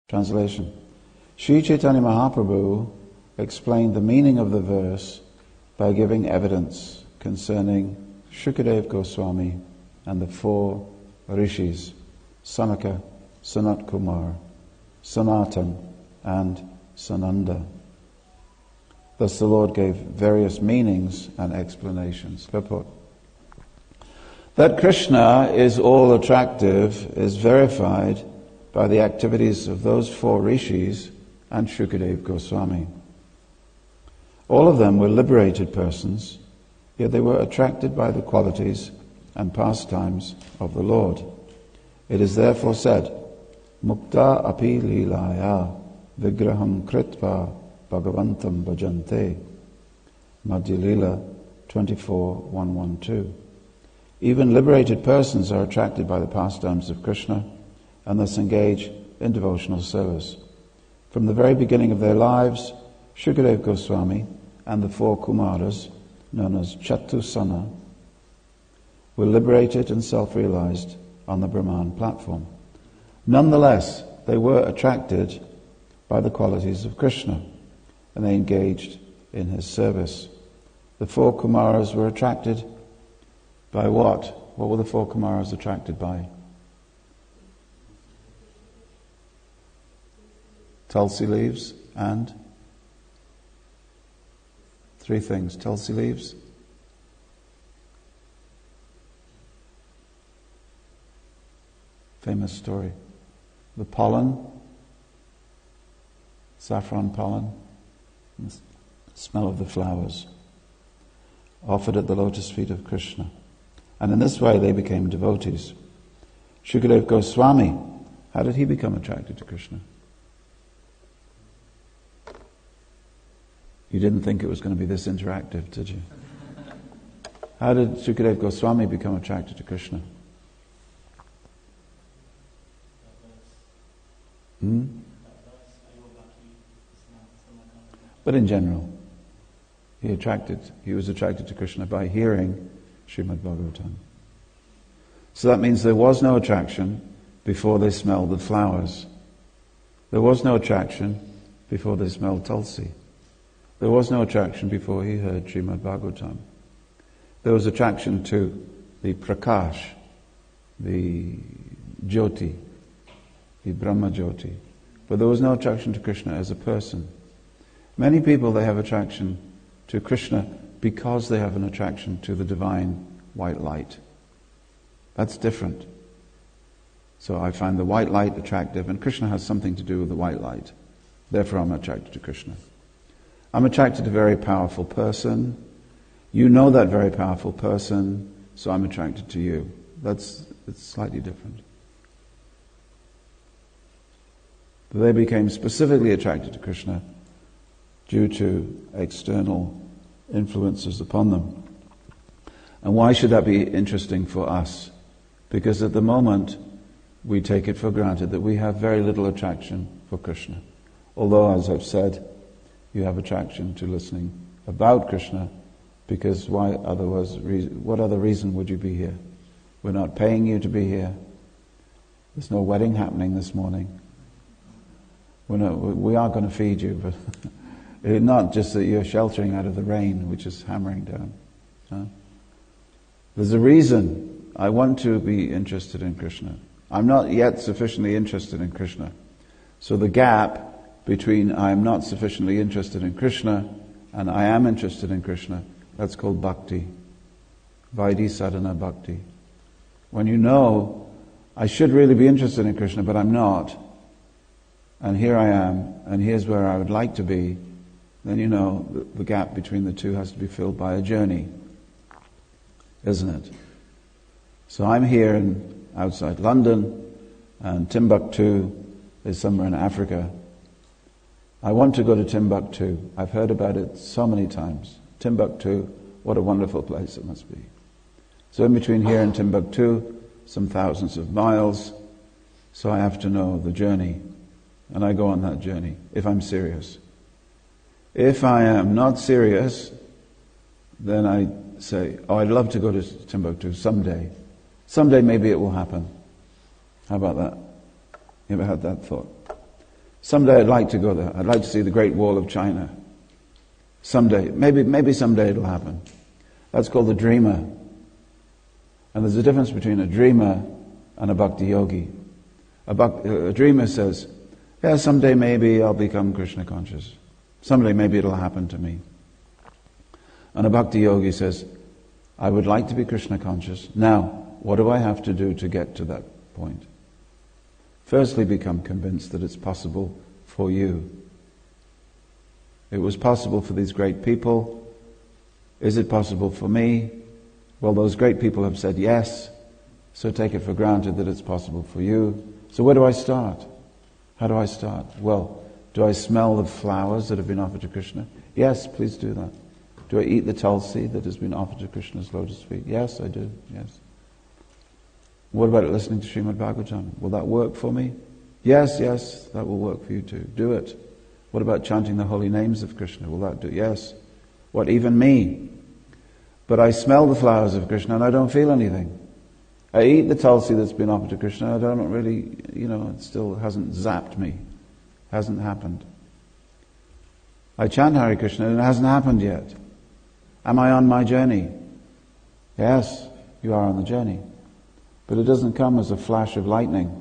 Translation. Sri Chaitanya Mahaprabhu explained the meaning of the verse by giving evidence concerning Shukadeva Goswami and the four rishis, Sanaka, Sanat Kumar, Sanatan, and Sananda. Thus the Lord gave various meanings and explanations. Purport. That Krishna is all attractive is verified by the activities of those four rishis and Shukadeva Goswami. All of them were liberated persons, yet they were attracted by the qualities and pastimes of the Lord. It is therefore said, Mukta api lilaya vigraham kritva bhagavantam bhajante. Madhya Lia 24:112. Even liberated persons are attracted by the pastimes of Krishna and thus engage in devotional service. From the very beginning of their lives, Shukadeva Goswami and the four Kumaras, known as Chatusana, were liberated and self-realized on the Brahman platform. Nonetheless, they were attracted by the qualities of Krishna, and they engaged in his service. The four Kumaras were attracted by what? What were the four Kumaras attracted by? Tulsi leaves and three things. Tulsi leaves, famous story. The pollen, saffron pollen, and the smell of the flowers, offered at the lotus feet of Krishna. And in this way they became devotees. Shukadeva Goswami, how did he become attracted to Krishna? You didn't think it was going to be this interactive, did you? How did Shukadeva Goswami become attracted to Krishna? But in general, he was attracted to Krishna by hearing Srimad Bhagavatam. So that means there was no attraction before they smelled the flowers. There was no attraction before they smelled Tulsi. There was no attraction before he heard Srimad Bhagavatam. There was attraction to the Prakash, the Jyoti, the Brahma Jyoti. But there was no attraction to Krishna as a person. Many people, they have attraction to Krishna because they have an attraction to the divine white light. That's different. So I find the white light attractive, and Krishna has something to do with the white light. Therefore I'm attracted to Krishna. I'm attracted to a very powerful person. You know that very powerful person, so I'm attracted to you. It's slightly different. But they became specifically attracted to Krishna due to external influences upon them. And why should that be interesting for us? Because at the moment, we take it for granted that we have very little attraction for Krishna. Although, as I've said, you have attraction to listening about Krishna, because what other reason would you be here? We're not paying you to be here. There's no wedding happening this morning. We are going to feed you, but not just that you're sheltering out of the rain, which is hammering down. Huh? There's a reason I want to be interested in Krishna. I'm not yet sufficiently interested in Krishna. So the gap between I am not sufficiently interested in Krishna and I am interested in Krishna, that's called bhakti. Vaidhi sadhana bhakti. When you know, I should really be interested in Krishna, but I'm not, and here I am, and here's where I would like to be, then you know the gap between the two has to be filled by a journey, isn't it? So I'm here outside London, and Timbuktu is somewhere in Africa. I want to go to Timbuktu. I've heard about it so many times. Timbuktu, what a wonderful place it must be. So in between here and Timbuktu, some thousands of miles, so I have to know the journey. And I go on that journey, if I'm serious. If I am not serious, then I say, I'd love to go to Timbuktu someday. Someday maybe it will happen. How about that? You ever had that thought? Someday I'd like to go there. I'd like to see the Great Wall of China. Someday. Maybe someday it'll happen. That's called a dreamer. And there's a difference between a dreamer and a bhakti yogi. A dreamer says, yeah, someday maybe I'll become Krishna conscious. Someday maybe it'll happen to me. And a bhakti yogi says, I would like to be Krishna conscious. Now, what do I have to do to get to that point? Firstly, become convinced that it's possible for you. It was possible for these great people. Is it possible for me? Well, those great people have said yes, so take it for granted that it's possible for you. So where do I start? How do I start? Well, do I smell the flowers that have been offered to Krishna? Yes, please do that. Do I eat the tulsi that has been offered to Krishna's lotus feet? Yes, I do, yes. What about listening to Srimad Bhagavatam? Will that work for me? Yes, that will work for you too. Do it. What about chanting the holy names of Krishna? Will that do? Yes. What, even me? But I smell the flowers of Krishna and I don't feel anything. I eat the tulsi that's been offered to Krishna, I don't really, it still hasn't zapped me. Hasn't happened. I chant Hare Krishna and it hasn't happened yet. Am I on my journey? Yes, you are on the journey. But it doesn't come as a flash of lightning.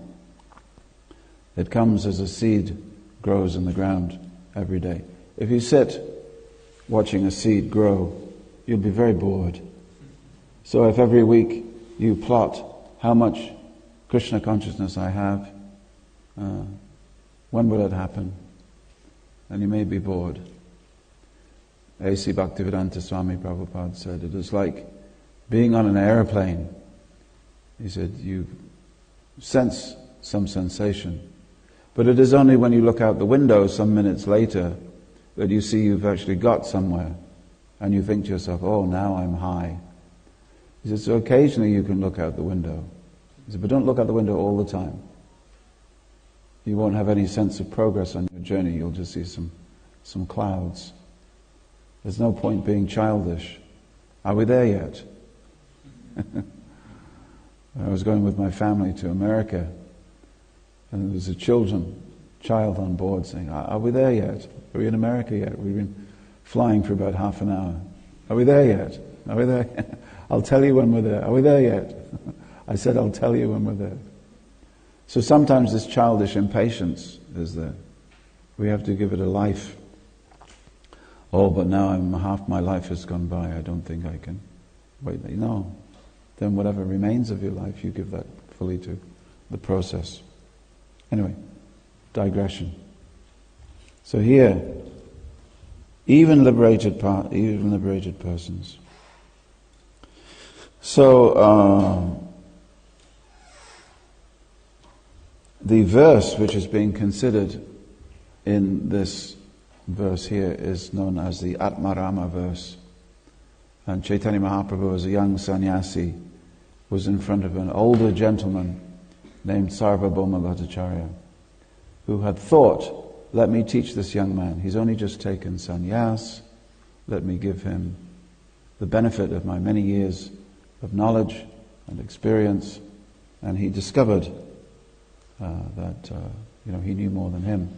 It comes as a seed grows in the ground every day. If you sit watching a seed grow, you'll be very bored. So if every week you plot how much Krishna consciousness I have, when will it happen? And you may be bored. A.C. Bhaktivedanta Swami Prabhupada said, it is like being on an airplane. He said, you sense some sensation. But it is only when you look out the window some minutes later that you see you've actually got somewhere. And you think to yourself, oh, now I'm high. He said, so occasionally you can look out the window. He said, but don't look out the window all the time. You won't have any sense of progress on your journey. You'll just see some clouds. There's no point being childish. Are we there yet? I was going with my family to America, and there was a child on board saying, are we there yet? Are we in America yet? We've been flying for about half an hour. Are we there yet? Are we there yet? I'll tell you when we're there. Are we there yet? I said, I'll tell you when we're there. So sometimes this childish impatience is there. We have to give it a life. Oh, but now half my life has gone by. I don't think I can wait. No. Then whatever remains of your life, you give that fully to the process. Anyway, digression. So here, even liberated persons. So the verse which is being considered in this verse here is known as the Atmarama verse. And Chaitanya Mahaprabhu, as a young sannyasi, was in front of an older gentleman named Sarvabhauma Bhattacharya, who had thought, let me teach this young man. He's only just taken sannyas. Let me give him the benefit of my many years of knowledge and experience. And he discovered that he knew more than him.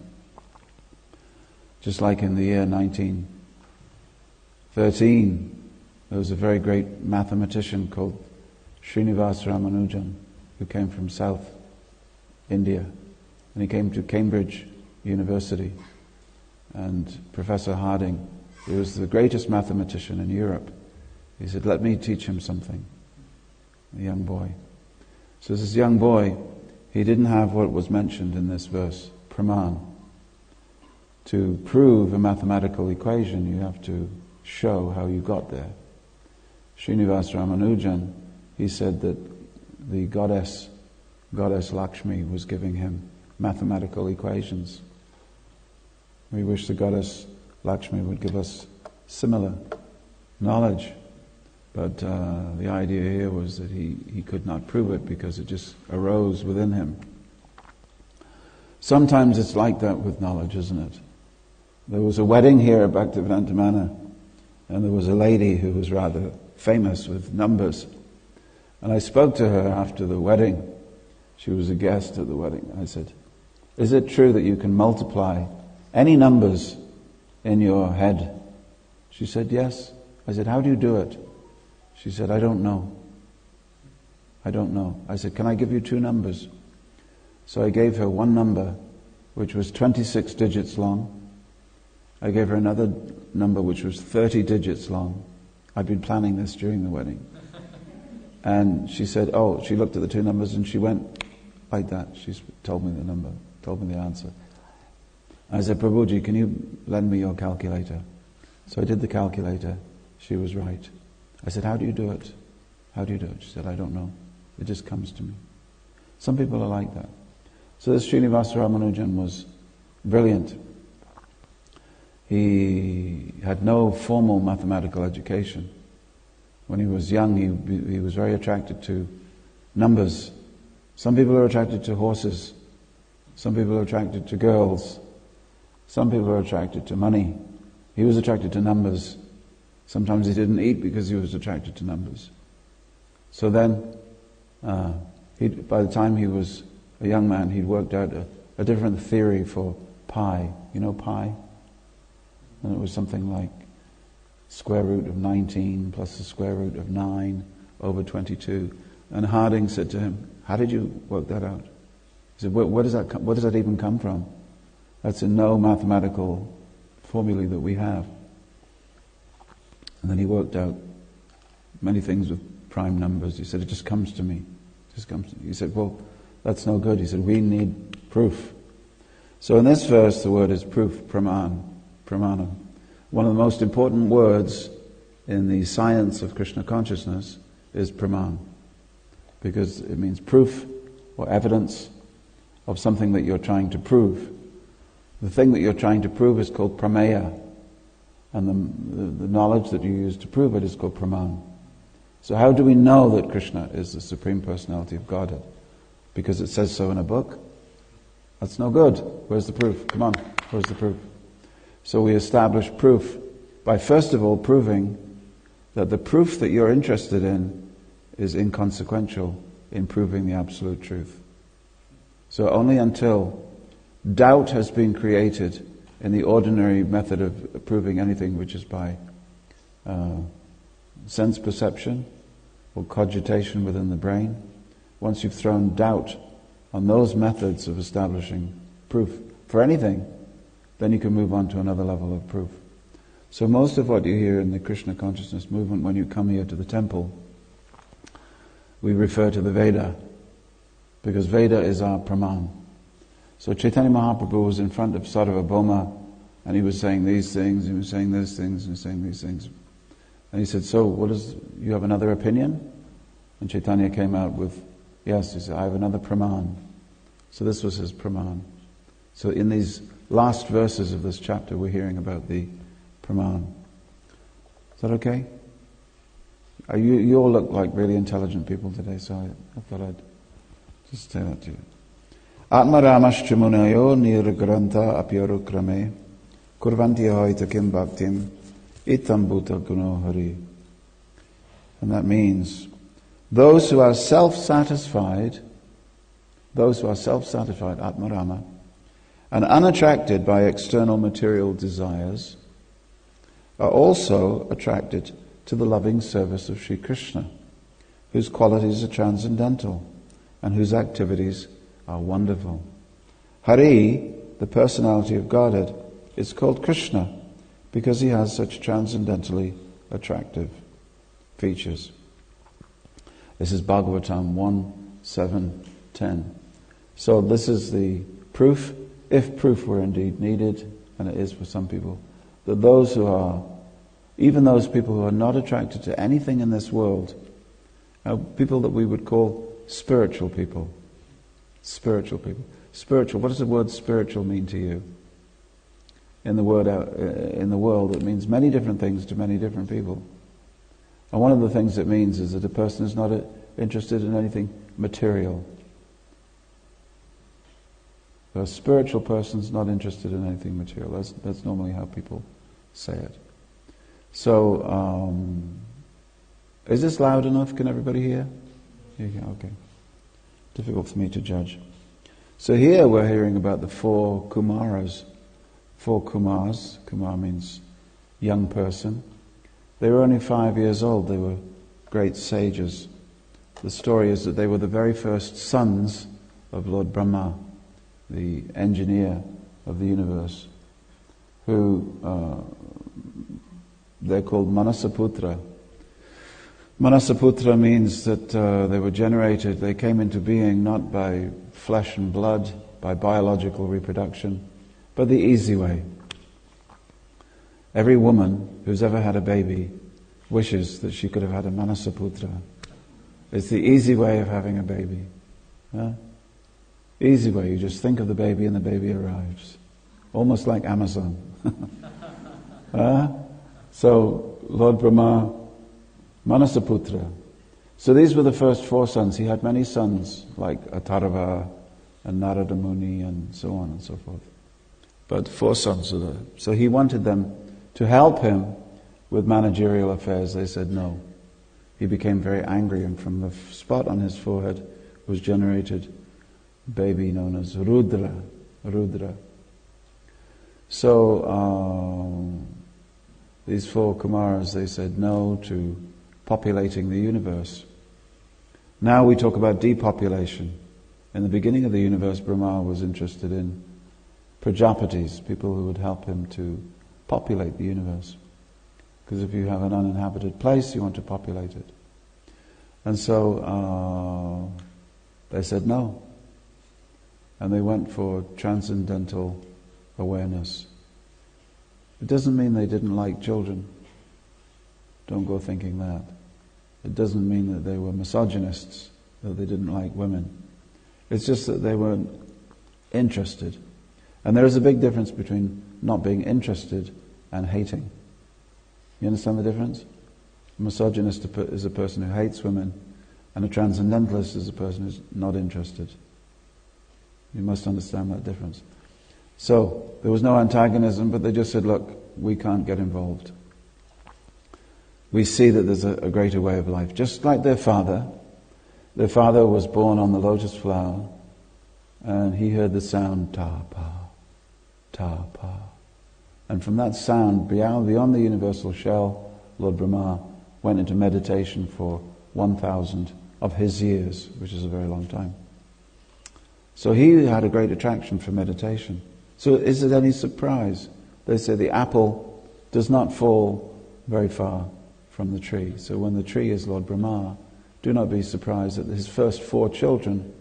Just like in the year 1913, there was a very great mathematician called Srinivasa Ramanujan, who came from South India. And he came to Cambridge University. And Professor Harding, he was the greatest mathematician in Europe. He said, let me teach him something. A young boy. So this young boy, he didn't have what was mentioned in this verse, praman. To prove a mathematical equation, you have to show how you got there. Srinivasa Ramanujan, he said that the goddess Lakshmi was giving him mathematical equations. We wish the goddess Lakshmi would give us similar knowledge. But the idea here was that he could not prove it because it just arose within him. Sometimes it's like that with knowledge, isn't it? There was a wedding here at Bhaktivedanta Manor, and there was a lady who was rather famous with numbers. And I spoke to her after the wedding. She was a guest at the wedding. I said, is it true that you can multiply any numbers in your head? She said, yes. I said, how do you do it? She said, I don't know. I don't know. I said, can I give you 2 numbers? So I gave her one number, which was 26 digits long. I gave her another number, which was 30 digits long. I'd been planning this during the wedding. And she said, she looked at the 2 numbers and she went like that. She told me the number, told me the answer. I said, Prabhuji, can you lend me your calculator? So I did the calculator. She was right. I said, how do you do it? How do you do it? She said, I don't know. It just comes to me. Some people are like that. So this Srinivasa Ramanujan was brilliant. He had no formal mathematical education. When he was young, he was very attracted to numbers. Some people are attracted to horses. Some people are attracted to girls. Some people are attracted to money. He was attracted to numbers. Sometimes he didn't eat because he was attracted to numbers. So then, by the time he was a young man, he'd worked out a different theory for pi. You know pi? And it was something like square root of 19 plus the square root of 9 over 22. And Harding said to him, how did you work that out? He said, where does that even come from? That's in no mathematical formulae that we have. And then he worked out many things with prime numbers. He said, it just comes to me. It just comes to me. He said, well, that's no good. He said, we need proof. So in this verse, the word is proof, pramanam. One of the most important words in the science of Krishna consciousness is praman, because it means proof or evidence of something that you're trying to prove. The thing that you're trying to prove is called prameya, and the knowledge that you use to prove it is called praman. So how do we know that Krishna is the Supreme Personality of Godhead? Because it says so in a book? That's no good. Where's the proof? Come on, where's the proof? So we establish proof by first of all proving that the proof that you're interested in is inconsequential in proving the absolute truth. So only until doubt has been created in the ordinary method of proving anything, which is by sense perception or cogitation within the brain, once you've thrown doubt on those methods of establishing proof for anything, then you can move on to another level of proof. So most of what you hear in the Krishna consciousness movement when you come here to the temple, we refer to the Veda, because Veda is our praman. So Chaitanya Mahaprabhu was in front of Sarvabhauma and he was saying these things, he was saying these things, and he was saying these things. And he said, so you have another opinion? And Chaitanya came out with, yes, he said, I have another praman. So this was his praman. So in these last verses of this chapter, we're hearing about the praman. Is that okay? You all look like really intelligent people today, so I thought I'd just say that to you. Atma Ramascha Munayo Niragranta Apyarukrame Kurvanti Haita Kim Bhaktim Itam Bhuta Guno Hari. And that means those who are self-satisfied, Atma Rama, and unattracted by external material desires, are also attracted to the loving service of Sri Krishna, whose qualities are transcendental and whose activities are wonderful. Hari, the personality of Godhead, is called Krishna because he has such transcendentally attractive features. This is Bhagavatam 1, 7, 10. So this is the proof, if proof were indeed needed, and it is for some people, that those who are, even those people who are not attracted to anything in this world, are people that we would call spiritual people. Spiritual people. Spiritual, what does the word spiritual mean to you? In the world, it means many different things to many different people. And one of the things it means is that a person is not interested in anything material. A spiritual person is not interested in anything material. That's normally how people say it. So, is this loud enough? Can everybody hear? Yeah, okay. Difficult for me to judge. So here we're hearing about the 4 Kumaras. 4 Kumars, Kumar means young person. They were only 5 years old, they were great sages. The story is that they were the very first sons of Lord Brahma, the engineer of the universe, who they're called Manasaputra. Manasaputra means that they were generated, they came into being not by flesh and blood, by biological reproduction, but the easy way. Every woman who's ever had a baby wishes that she could have had a Manasaputra. It's the easy way of having a baby. Huh? Easy way, you just think of the baby and the baby arrives. Almost like Amazon. So, Lord Brahma, Manasaputra. So these were the first 4 sons. He had many sons, like Atharva and Narada Muni and so on and so forth. But 4 sons are there. So he wanted them to help him with managerial affairs. They said no. He became very angry, and from the spot on his forehead was generated a baby known as Rudra. So these 4 Kumaras, they said no to populating the universe. Now we talk about depopulation. In the beginning of the universe, Brahma was interested in Prajapatis, people who would help him to populate the universe. Because if you have an uninhabited place, you want to populate it. And so they said no. And they went for transcendental awareness. It doesn't mean they didn't like children. Don't go thinking that. It doesn't mean that they were misogynists, that they didn't like women. It's just that they weren't interested. And there is a big difference between not being interested and hating. You understand the difference? A misogynist is a person who hates women, and a transcendentalist is a person who's not interested. You must understand that difference. So, there was no antagonism, but they just said, look, we can't get involved. We see that there's a greater way of life. Just like their father was born on the lotus flower, and he heard the sound ta-pa, ta-pa. And from that sound, beyond the universal shell, Lord Brahma went into meditation for 1,000 of his years, which is a very long time. So he had a great attraction for meditation. So is it any surprise? They say the apple does not fall very far from the tree. So when the tree is Lord Brahma, do not be surprised that his first 4 children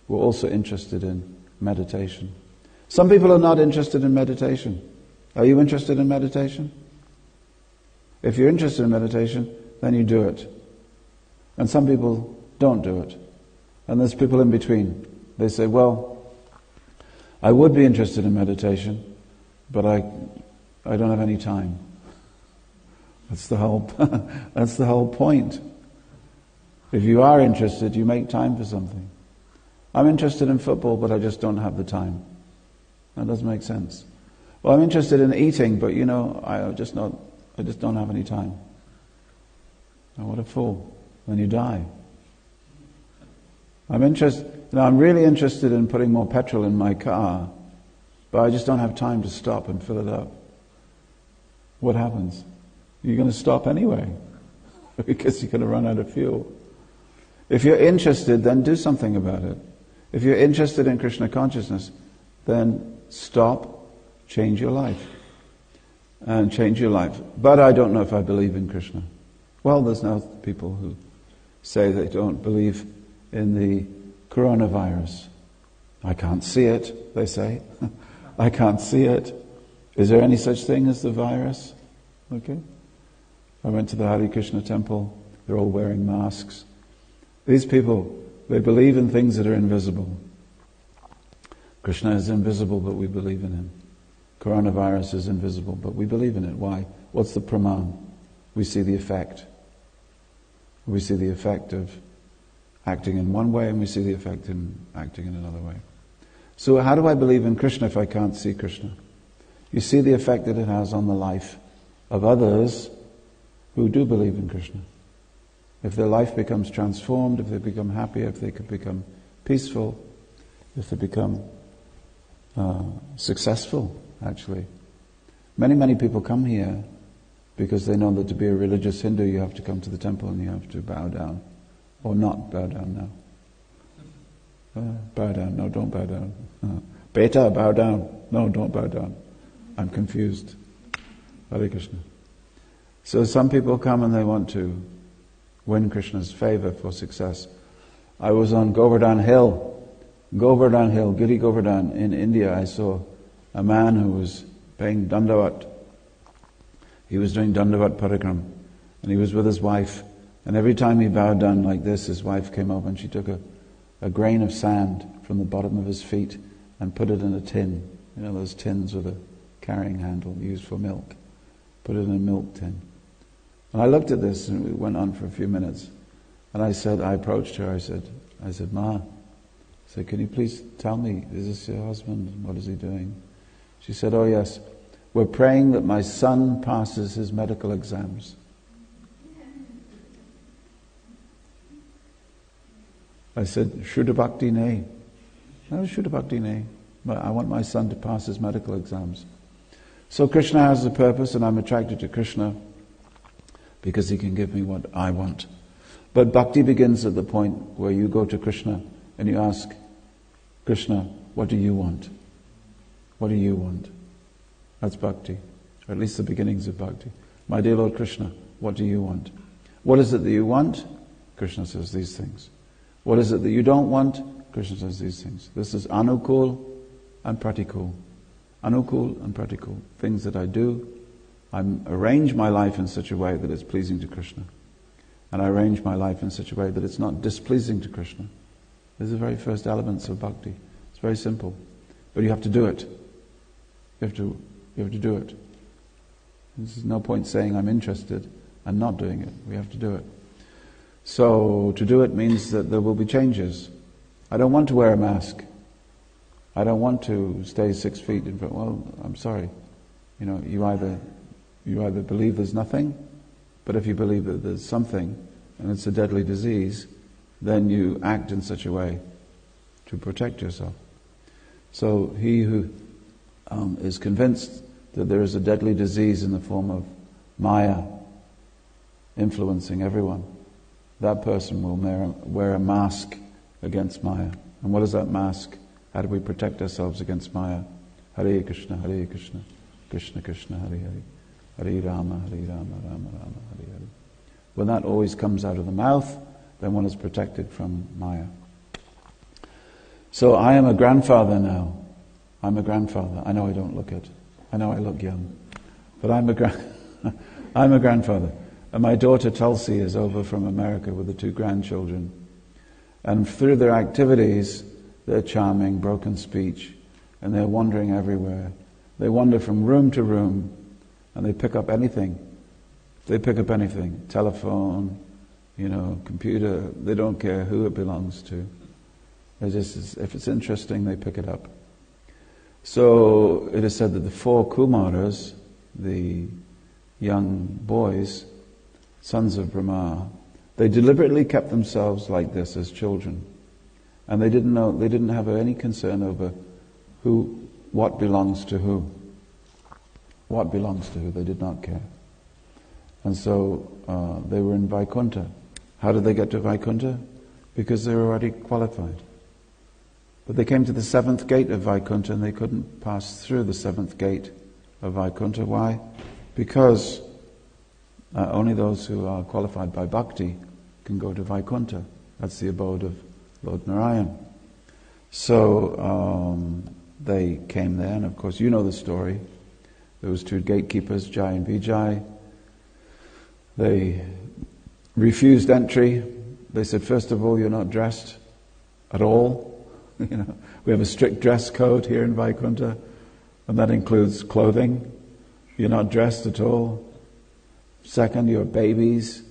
were also interested in meditation. Some people are not interested in meditation. Are you interested in meditation? If you're interested in meditation, then you do it. And some people don't do it. And there's people in between. They say, well, I would be interested in meditation, but I don't have any time. That's the whole point. If you are interested, you make time for something. I'm interested in football, but I just don't have the time. That doesn't make sense. Well, I'm interested in eating, but I just don't have any time. Oh, what a fool. When you die. I'm really interested in putting more petrol in my car, but I just don't have time to stop and fill it up. What happens? You're going to stop anyway, because you're going to run out of fuel. If you're interested, then do something about it. If you're interested in Krishna consciousness, then stop, change your life. And change your life. But I don't know if I believe in Krishna. Well, there's now people who say they don't believe in the coronavirus. I can't see it, they say. I can't see it. Is there any such thing as the virus? Okay. I went to the Hare Krishna temple. They're all wearing masks. These people, they believe in things that are invisible. Krishna is invisible, but we believe in him. Coronavirus is invisible, but we believe in it. Why? What's the praman? We see the effect. We see the effect of acting in one way, and we see the effect in acting in another way. So how do I believe in Krishna if I can't see Krishna? You see the effect that it has on the life of others who do believe in Krishna. If their life becomes transformed, if they become happy, if they could become peaceful, if they become successful, actually. Many people come here because they know that to be a religious Hindu you have to come to the temple and you have to bow down. Or not bow down now. Bow down, no, don't bow down. Beta, bow down. No, don't bow down. I'm confused. Hare Krishna. So some people come and they want to win Krishna's favor for success. I was on Govardhan Hill, Giri Govardhan in India. I saw a man who was paying Dandavat. He was doing Dandavat Parikram, and he was with his wife. And every time he bowed down like this, his wife came up and she took a grain of sand from the bottom of his feet and put it in a tin. You know those tins with a carrying handle used for milk. Put it in a milk tin. And I looked at this and it went on for a few minutes. And I approached her, I said, Ma, can you please tell me, is this your husband? What is he doing? She said, oh yes, we're praying that my son passes his medical exams. I said, Shuddha Bhakti nahi. No, Shuddha Bhakti nahi. But I want my son to pass his medical exams. So Krishna has a purpose and I'm attracted to Krishna because he can give me what I want. But bhakti begins at the point where you go to Krishna and you ask, Krishna, what do you want? What do you want? That's bhakti, or at least the beginnings of bhakti. My dear Lord Krishna, what do you want? What is it that you want? Krishna says these things. What is it that you don't want? Krishna says these things. This is anukul and pratikul. Anukul and pratikul. Things that I do. I arrange my life in such a way that it's pleasing to Krishna. And I arrange my life in such a way that it's not displeasing to Krishna. These are the very first elements of bhakti. It's very simple. But you have to do it. You have to do it. There's no point saying I'm interested and not doing it. We have to do it. So to do it means that there will be changes. I don't want to wear a mask. I don't want to stay 6 feet in front. Well, I'm sorry. You either believe there's nothing, but if you believe that there's something and it's a deadly disease, then you act in such a way to protect yourself. So he who is convinced that there is a deadly disease in the form of Maya influencing everyone, that person will wear a mask against Maya. And what is that mask? How do we protect ourselves against Maya? Hare Krishna, Krishna Krishna, Hare Hare, Hare Rama, Rama Rama, Hare Hare. When that always comes out of the mouth, then one is protected from Maya. So I am a grandfather now. I'm a grandfather. I know I don't look it. I know I look young. But I'm a grandfather. And my daughter Tulsi is over from America with the 2 grandchildren. And through their activities, they're charming, broken speech, and they're wandering everywhere. They wander from room to room, and they pick up anything. They pick up anything. Telephone, computer. They don't care who it belongs to. They just, if it's interesting, they pick it up. So it is said that the 4 Kumaras, the young boys, sons of Brahma, they deliberately kept themselves like this as children. And they didn't have any concern over what belongs to who. What belongs to who, they did not care. And so they were in Vaikuntha. How did they get to Vaikuntha? Because they were already qualified. But they came to the 7th gate of Vaikuntha and they couldn't pass through the 7th gate of Vaikuntha. Why? Because only those who are qualified by bhakti can go to Vaikuntha. That's the abode of Lord Narayan. So they came there, and of course you know the story. There was 2 gatekeepers, Jai and Vijay. They refused entry. They said, first of all, you're not dressed at all. We have a strict dress code here in Vaikuntha, and that includes clothing. You're not dressed at all. Second, you're babies.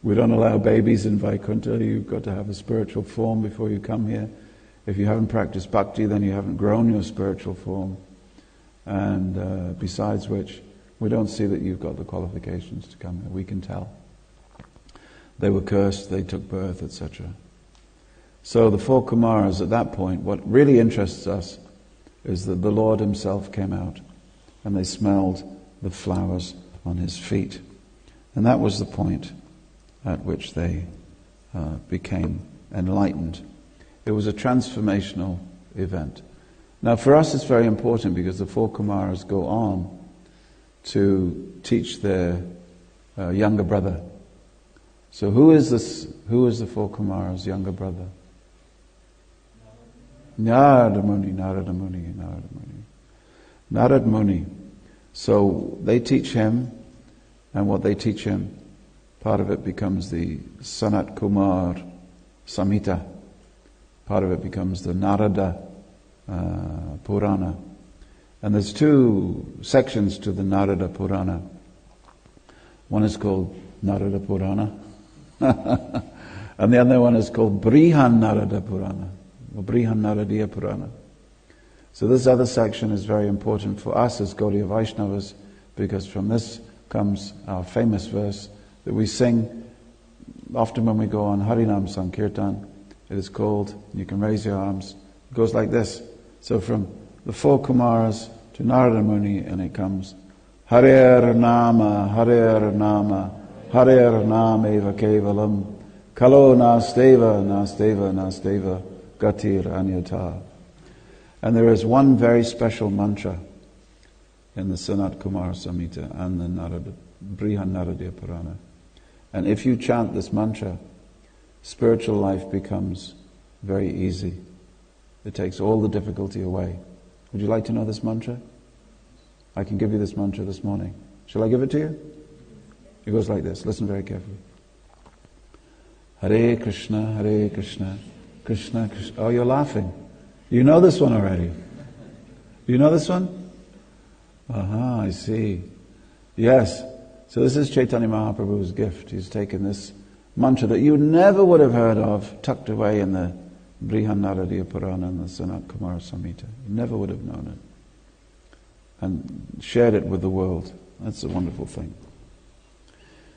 We don't allow babies in Vaikuntha. You've got to have a spiritual form before you come here. If you haven't practiced bhakti, then you haven't grown your spiritual form. And besides which, we don't see that you've got the qualifications to come here. We can tell. They were cursed, they took birth, etc. So the four Kumaras at that point, what really interests us is that the Lord himself came out and they smelled the flowers on his feet. And that was the point at which they became enlightened. It was a transformational event. Now for us it's very important because the four Kumaras go on to teach their younger brother. So who is the four Kumaras' younger brother? Narada Muni. So they teach him, and what they teach him, part of it becomes the Sanat Kumar Samhita. Part of it becomes the Narada Purana. And there's two sections to the Narada Purana. One is called Narada Purana, and the other one is called Brihan Narada Purana, or Brihan Naradiya Purana. So this other section is very important for us as Gaudiya Vaishnavas, because from this comes our famous verse that we sing often when we go on Harinam Sankirtan. It is called, you can raise your arms, it goes like this. So from the four Kumaras to Narada Muni, and it comes Harer Nama, Harer Nama, Harer Nameva Kevalam, Kalo Nasteva, Nasteva, Nasteva, Gatir Anyata. And there is one very special mantra in the Sanat Kumar Samhita and the Brihan Naradiya Purana. And if you chant this mantra, spiritual life becomes very easy. It takes all the difficulty away. Would you like to know this mantra? I can give you this mantra this morning. Shall I give it to you? It goes like this. Listen very carefully. Hare Krishna, Hare Krishna, Krishna Krishna. Oh, you're laughing. You know this one already. You know this one? Aha, I see. Yes. So this is Chaitanya Mahaprabhu's gift. He's taken this mantra that you never would have heard of, tucked away in the Brihan Naradiya Purana and the Sanat Kumara Samhita. You never would have known it. And shared it with the world. That's a wonderful thing.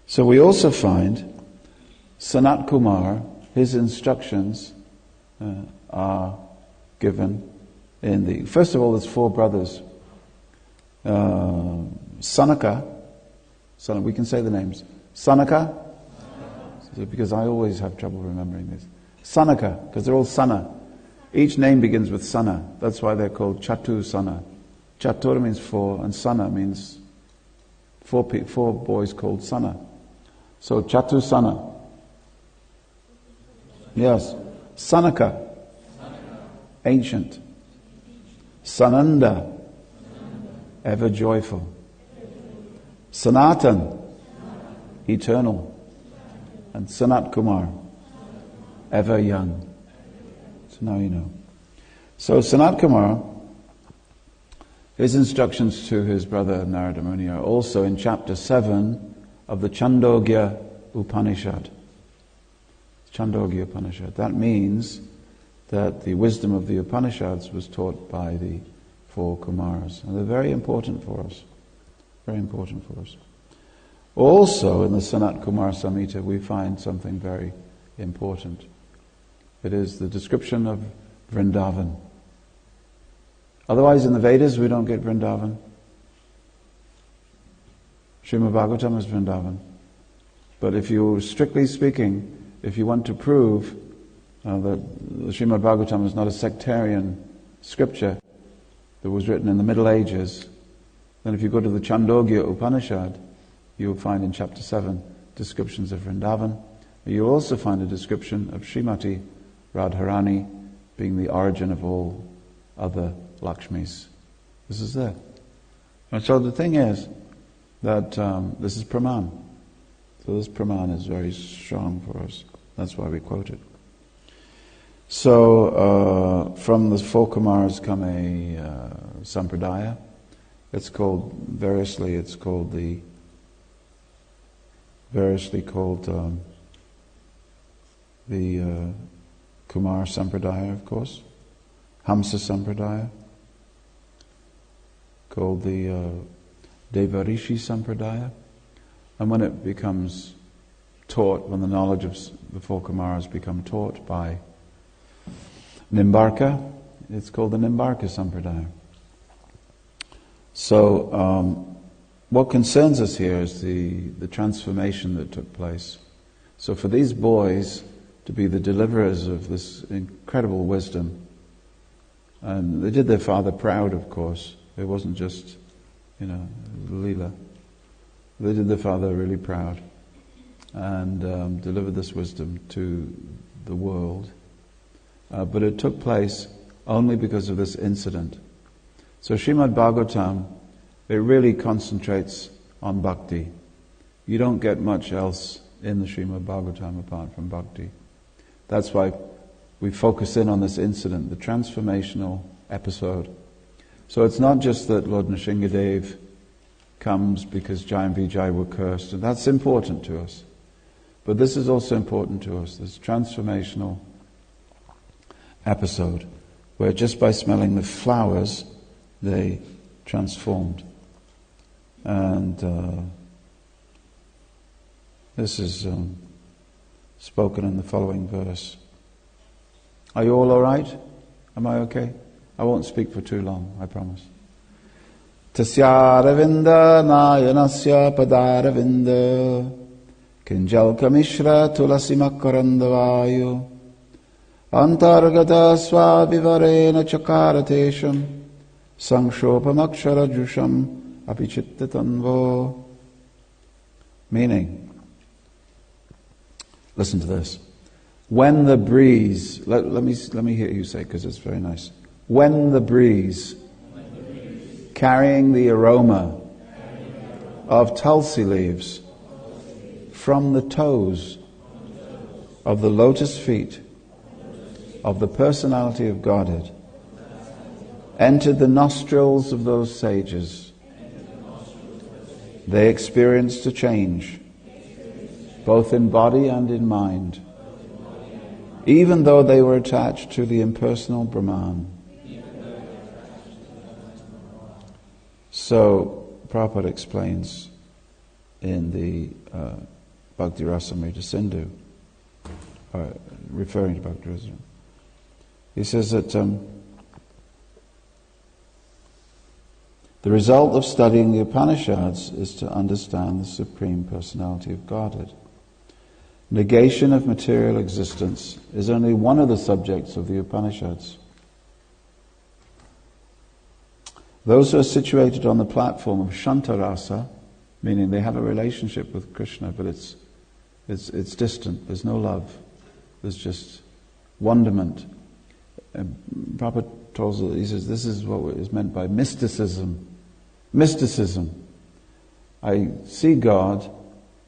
So we also find Sanat Kumar, his instructions are given in the... First of all, there's four brothers. Sanaka, we can say the names. Sanaka, because I always have trouble remembering this. Sanaka, because they're all Sana. Each name begins with Sana. That's why they're called Chatu Sana. Chatur means four, and Sana means four boys called Sana. So Chatu Sana. Yes. Sanaka, ancient. Sananda, ever joyful. Sanatan, eternal. And Sanat Kumar, ever young. So now you know. So Sanat Kumar, his instructions to his brother Narada Muni are also in chapter 7 of the Chandogya Upanishad. Chandogya Upanishad. That means that the wisdom of the Upanishads was taught by the four Kumaras. And they're very important for us. Very important for us. Also in the Sanat Kumar Samhita we find something very important. It is the description of Vrindavan. Otherwise in the Vedas we don't get Vrindavan. Srimad Bhagavatam is Vrindavan. But if you, strictly speaking, if you want to prove that the Srimad Bhagavatam is not a sectarian scripture that was written in the Middle Ages, then if you go to the Chandogya Upanishad, you'll find in chapter 7 descriptions of Vrindavan. You'll also find a description of Srimati Radharani being the origin of all other Lakshmis. This is there. And so the thing is that this is Praman. So this Praman is very strong for us. That's why we quote it. So from the four Kumaras come a Sampradaya. It's called variously called the Kumar Sampradaya, of course, Hamsa Sampradaya, called the Devarishi Sampradaya, and when it becomes taught, when the knowledge of the four Kumaras become taught by Nimbarka, it's called the Nimbarka Sampradaya. So, what concerns us here is the transformation that took place. So for these boys to be the deliverers of this incredible wisdom, and they did their father proud, of course. It wasn't just, Leela. They did their father really proud and delivered this wisdom to the world. But it took place only because of this incident. So Srimad Bhagavatam, it really concentrates on bhakti. You don't get much else in the Srimad Bhagavatam apart from bhakti. That's why we focus in on this incident, the transformational episode. So it's not just that Lord Nrsingadev comes because Jai and Vijay were cursed, and that's important to us. But this is also important to us, this transformational episode, where just by smelling the flowers, they transformed. And this is spoken in the following verse. Are you all right? Am I okay? I won't speak for too long, I promise. Tasya Ravinda Nayanasya Padaravinda Kinjalka Mishra Tulasi Makarandavayu Antargata Swavivarena Chakaratesham Sangshopamakshara Jusham Apichittatanvo. Meaning, listen to this. When the breeze, let me hear you say, because it's very nice. When the breeze, carrying the aroma of tulsi leaves from the toes of the lotus feet of the personality of Godhead, entered the nostrils of those sages, they experienced a change, both in body and in mind, even though they were attached to the impersonal Brahman. So, Prabhupada explains in the Bhakti Rasamrita Sindhu, referring to Bhakti Rasamrita, he says that the result of studying the Upanishads is to understand the Supreme Personality of Godhead. Negation of material existence is only one of the subjects of the Upanishads. Those who are situated on the platform of Shantarasa, meaning they have a relationship with Krishna, but it's distant, there's no love, there's just wonderment. And Prabhupada tells us, he says, this is what is meant by mysticism. Mysticism. I see God,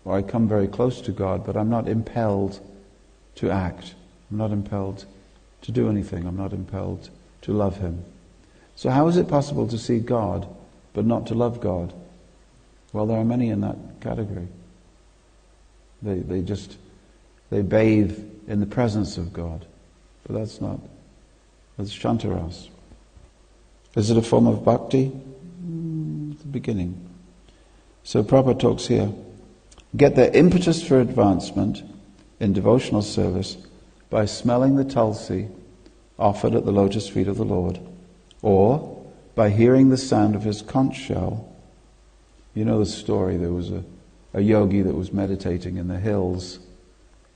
or I come very close to God, but I'm not impelled to act. I'm not impelled to do anything. I'm not impelled to love Him. So how is it possible to see God, but not to love God? Well, there are many in that category. They bathe in the presence of God. But that's Shantaras. Is it a form of bhakti? It's the beginning. So Prabhupada talks here. Get their impetus for advancement in devotional service by smelling the tulsi offered at the lotus feet of the Lord, or by hearing the sound of His conch shell. You know the story, there was a yogi that was meditating in the hills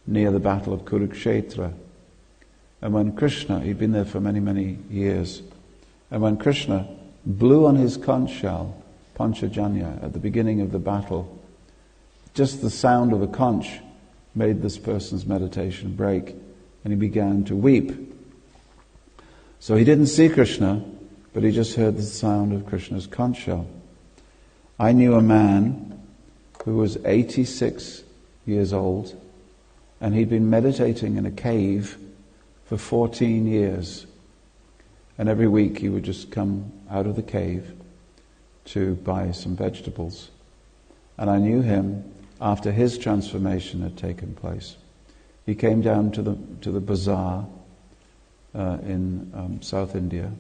near the battle of Kurukshetra. And when Krishna, he'd been there for many, many years, and when Krishna blew on his conch shell, Panchajanya, at the beginning of the battle, just the sound of a conch made this person's meditation break, and he began to weep. So he didn't see Krishna, but he just heard the sound of Krishna's conch shell. I knew a man who was 86 years old, and he'd been meditating in a cave for 14 years. And every week he would just come out of the cave to buy some vegetables. And I knew him after his transformation had taken place. He came down to the bazaar in South India,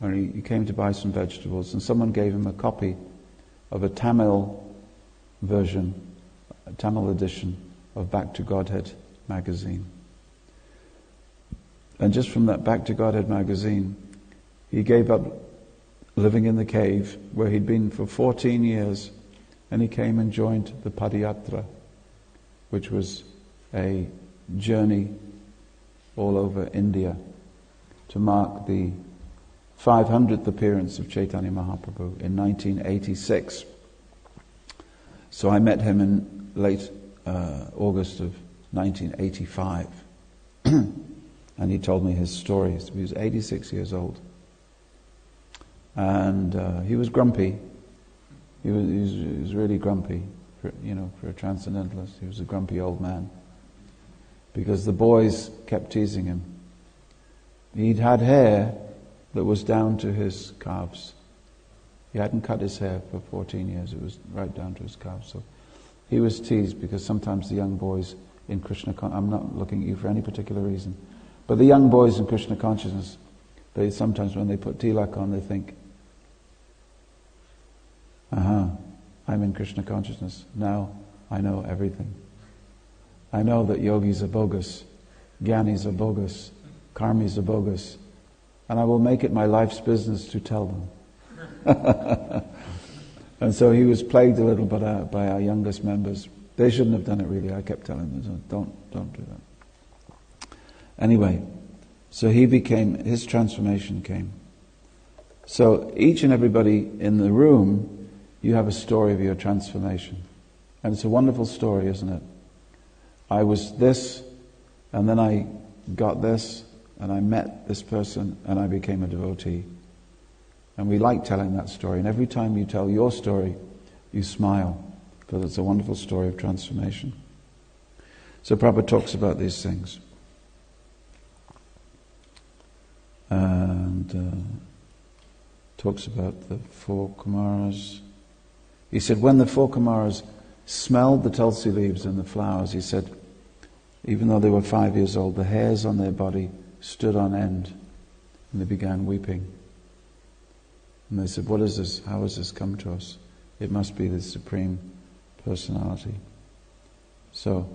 and he came to buy some vegetables, and someone gave him a copy of a Tamil version, a Tamil edition of Back to Godhead magazine. And just from that Back to Godhead magazine, he gave up living in the cave where he'd been for 14 years, and he came and joined the Padayatra, which was a journey all over India to mark the 500th appearance of Chaitanya Mahaprabhu in 1986. So I met him in late August of 1985. And he told me his stories. He was 86 years old. And he was grumpy. He was really grumpy. For a transcendentalist, he was a grumpy old man. Because the boys kept teasing him. He'd had hair that was down to his calves. He hadn't cut his hair for 14 years. It was right down to his calves. So he was teased because sometimes the young boys in Krishna, I'm not looking at you for any particular reason, but the young boys in Krishna consciousness, they sometimes when they put tilak on, they think, I'm in Krishna consciousness. Now I know everything. I know that yogis are bogus, jnanis are bogus, karmis are bogus, and I will make it my life's business to tell them. And so he was plagued a little bit by our youngest members. They shouldn't have done it really. I kept telling them, don't do that. Anyway, so his transformation came. So each and everybody in the room, you have a story of your transformation. And it's a wonderful story, isn't it? I was this, and then I got this, and I met this person, and I became a devotee. And we like telling that story. And every time you tell your story, you smile, because it's a wonderful story of transformation. So Prabhupada talks about these things. And talks about the four Kumaras. He said, when the four Kumaras smelled the tulsi leaves and the flowers, he said, even though they were 5 years old, the hairs on their body stood on end, and they began weeping. And they said, what is this? How has this come to us? It must be the Supreme Personality. So,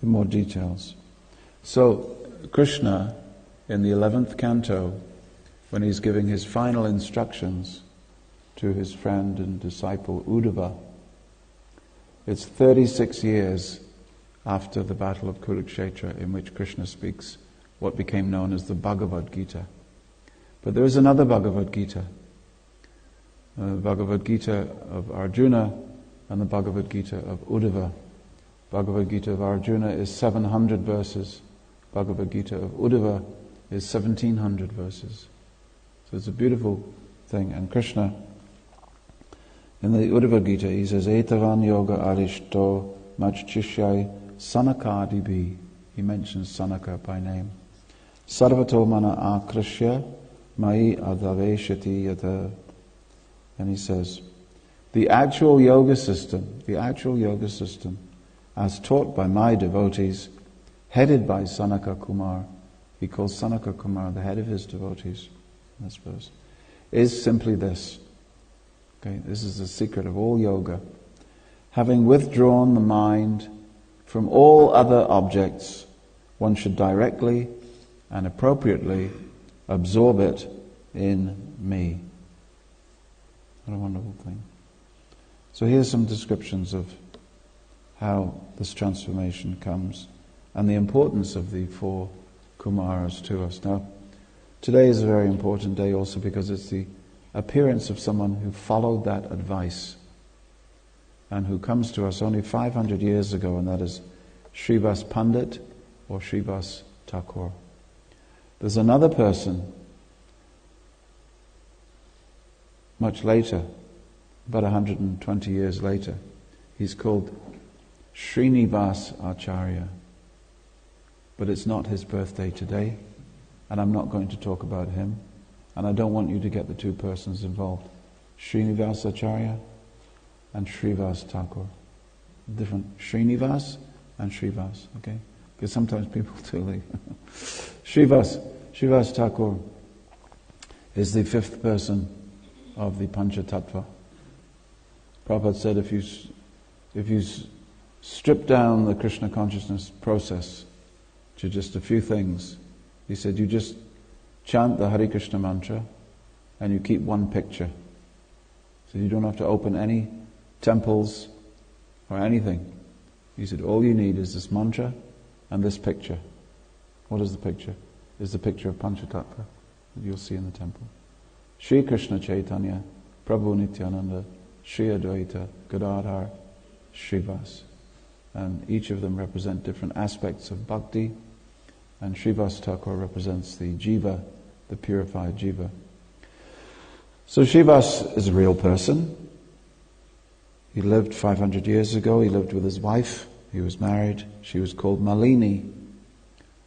in more details. So, Krishna, in the 11th canto, when he's giving his final instructions to his friend and disciple Uddhava, it's 36 years after the Battle of Kurukshetra, in which Krishna speaks what became known as the Bhagavad Gita. But there is another Bhagavad Gita, the Bhagavad Gita of Arjuna and the Bhagavad Gita of Uddhava. Bhagavad Gita of Arjuna is 700 verses. Bhagavad Gita of Uddhava is 1700 verses. So it's a beautiful thing. And Krishna, in the Uddhava Gita, he says, Etavan yoga arishto machchishyai sanakadibi. He mentions Sanaka by name. Sarvato mana akrishya mai adaveshati yata. And he says, the actual yoga system, as taught by my devotees, headed by Sanaka Kumar, he calls Sanaka Kumar the head of his devotees, I suppose, is simply this. Okay, this is the secret of all yoga. Having withdrawn the mind from all other objects, one should directly and appropriately absorb it in me. What a wonderful thing. So here's some descriptions of how this transformation comes and the importance of the four Kumaras to us. Now, today is a very important day also because it's the appearance of someone who followed that advice and who comes to us only 500 years ago, and that is Srivas Pandit or Srivas Thakur. There's another person much later, about 120 years later. He's called Srinivas Acharya. But it's not his birthday today, and I'm not going to talk about him, and I don't want you to get the two persons involved. Srinivas Acharya and Srivas Thakur. Different. Srinivas and Srivas, okay? Because sometimes people do leave. Srivas Thakur is the fifth person of the Panchatattva. Prabhupada said if you strip down the Krishna consciousness process to just a few things, he said you just chant the Hare Krishna mantra and you keep one picture. So you don't have to open any temples or anything. He said all you need is this mantra and this picture. What is the picture? It's the picture of Panchatattva that you'll see in the temple. Shri Krishna Chaitanya, Prabhu Nityananda, Shri Advaita, Gadadhar, Srivas. And each of them represent different aspects of bhakti, and Srivas Thakur represents the jiva, the purified jiva. So Srivas is a real person. He lived 500 years ago. He lived with his wife. He was married. She was called Malini.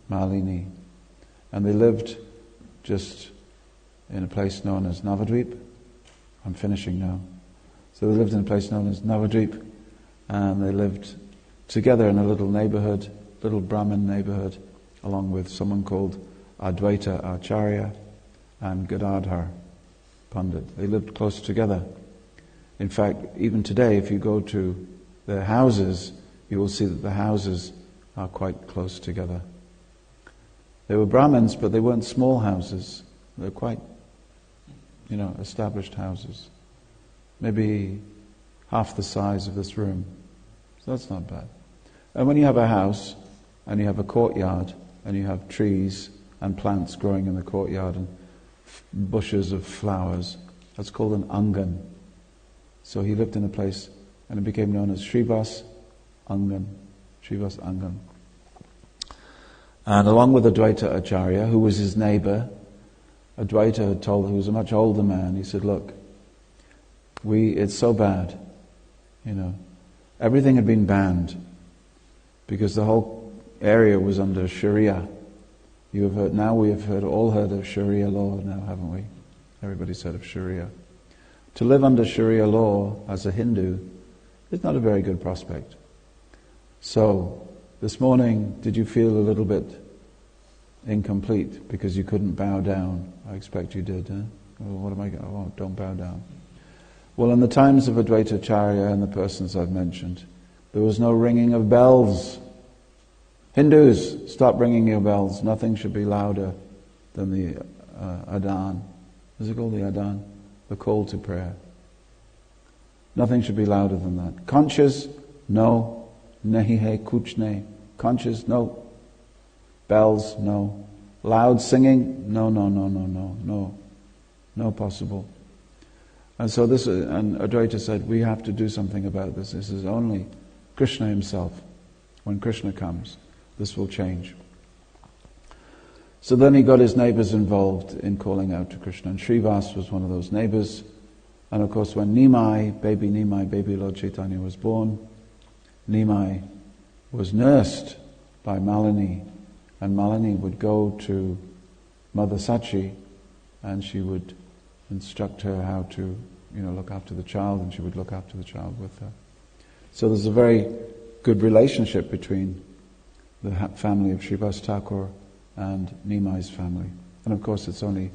Malini. And they lived just in a place known as Navadvip. I'm finishing now. So they lived in a place known as Navadvip, and they lived together in a little neighborhood, little Brahmin neighborhood, along with someone called Advaita Acharya and Gadadhar Pandit. They lived close together. In fact, even today, if you go to their houses, you will see that the houses are quite close together. They were Brahmins, but they weren't small houses. They were quite, established houses. Maybe half the size of this room. So that's not bad. And when you have a house, and you have a courtyard, and you have trees and plants growing in the courtyard, and bushes of flowers, that's called an angan. So he lived in a place, and it became known as Srivas Angan. Srivas Angan. And along with Advaita Acharya, who was his neighbor, Advaita had told, who was a much older man, he said, look, it's so bad, everything had been banned because the whole area was under Sharia. We have all heard of Sharia law now, haven't we? Everybody's heard of Sharia. To live under Sharia law as a Hindu is not a very good prospect. So, this morning, did you feel a little bit incomplete because you couldn't bow down? I expect you did, huh? Oh, don't bow down. Well, in the times of Advaita Acharya and the persons I've mentioned, there was no ringing of bells. Hindus, stop ringing your bells. Nothing should be louder than the adhan. Is it called the adhan? The call to prayer. Nothing should be louder than that. Conscious? No. Nahi hai kuch nahi. Conscious? No. Bells? No. Loud singing? No. No possible. And so and Advaita said, we have to do something about this. This is only Krishna himself. When Krishna comes, this will change. So then he got his neighbors involved in calling out to Krishna. And Srivas was one of those neighbors. And of course when baby Lord Chaitanya was born, Nimai was nursed by Malini. And Malini would go to Mother Sachi and she would instruct her how to, look after the child, and she would look after the child with her. So there's a very good relationship between the family of Srivas Thakur and Nimai's family. And of course it's only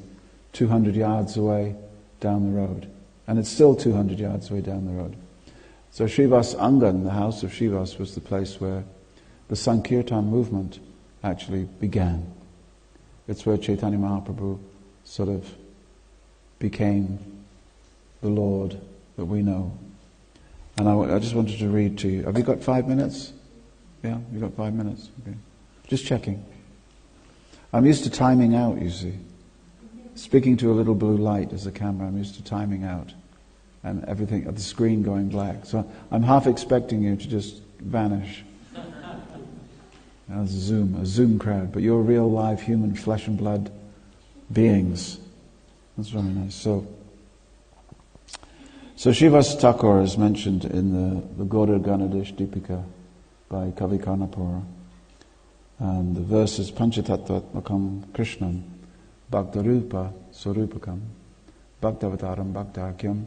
200 yards away down the road. And it's still 200 yards away down the road. So Srivas Angan, the house of Srivas, was the place where the Sankirtan movement actually began. It's where Chaitanya Mahaprabhu sort of became the Lord that we know. And I just wanted to read to you. Have you got 5 minutes? Yeah, you've got 5 minutes? Okay. Just checking. I'm used to timing out, you see. Speaking to a little blue light as a camera, I'm used to timing out. And everything, the screen going black. So I'm half expecting you to just vanish. As a Zoom crowd. But you're real live human flesh and blood beings. That's very nice. So Srivas Thakur is mentioned in the Gaura Ganadesh Deepika by Kavi Karnapura. And the verse is Panchatattvatmakam Krishnam Bhaktarupa Sarupakam Bhaktavataram Bhaktarkyam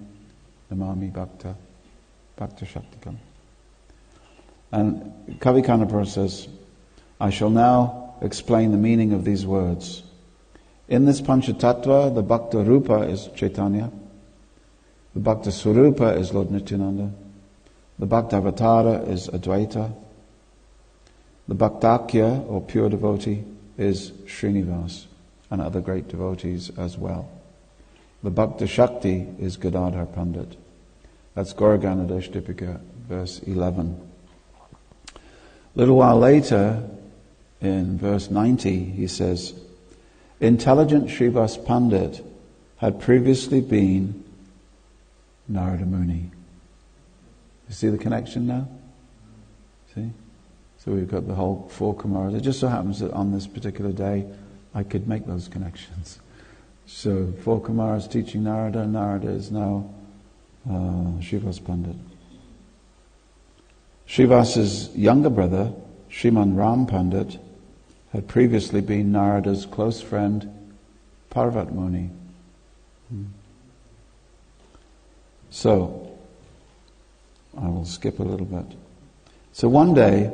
Namami Bhakta Shaktikam. And Kavi Karnapura says, I shall now explain the meaning of these words. In this Panchatattva, the Bhakta Rupa is Chaitanya, the Bhakta Swarupa is Lord Nityananda, the Bhakta Avatara is Advaita, the Bhaktakya, or pure devotee, is Srinivas, and other great devotees as well. The Bhakta Shakti is Gadadhar Pandit. That's Gauragana Dashtipika, verse 11. A little while later, in verse 90, he says, intelligent Srivas Pandit had previously been Narada Muni. You see the connection now? See? So we've got the whole 4 Kumaras. It just so happens that on this particular day, I could make those connections. So 4 Kumaras teaching Narada. Narada is now Srivas Pandit. Srivas's younger brother, Sriman Ram Pandit, had previously been Narada's close friend, Parvat Muni. So, I will skip a little bit. So one day,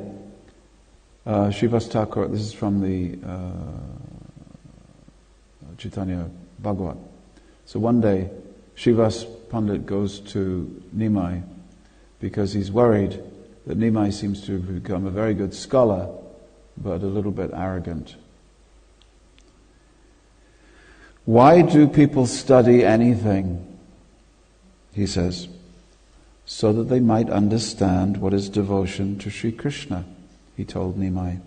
Srivas Thakur, this is from the Chaitanya Bhagavat. So one day, Srivas Pandit goes to Nimai because he's worried that Nimai seems to have become a very good scholar, but a little bit arrogant. Why do people study anything? He says, so that they might understand what is devotion to Sri Krishna, he told Nimai.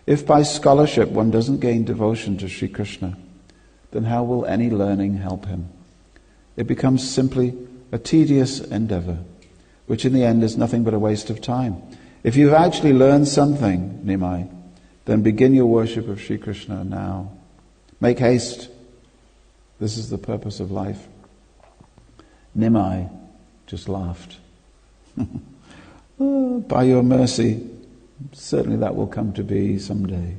If by scholarship one doesn't gain devotion to Sri Krishna, then how will any learning help him? It becomes simply a tedious endeavor, which in the end is nothing but a waste of time. If you've actually learned something, Nimai, then begin your worship of Sri Krishna now. Make haste. This is the purpose of life. Nimai just laughed. Oh, by your mercy, certainly that will come to be someday.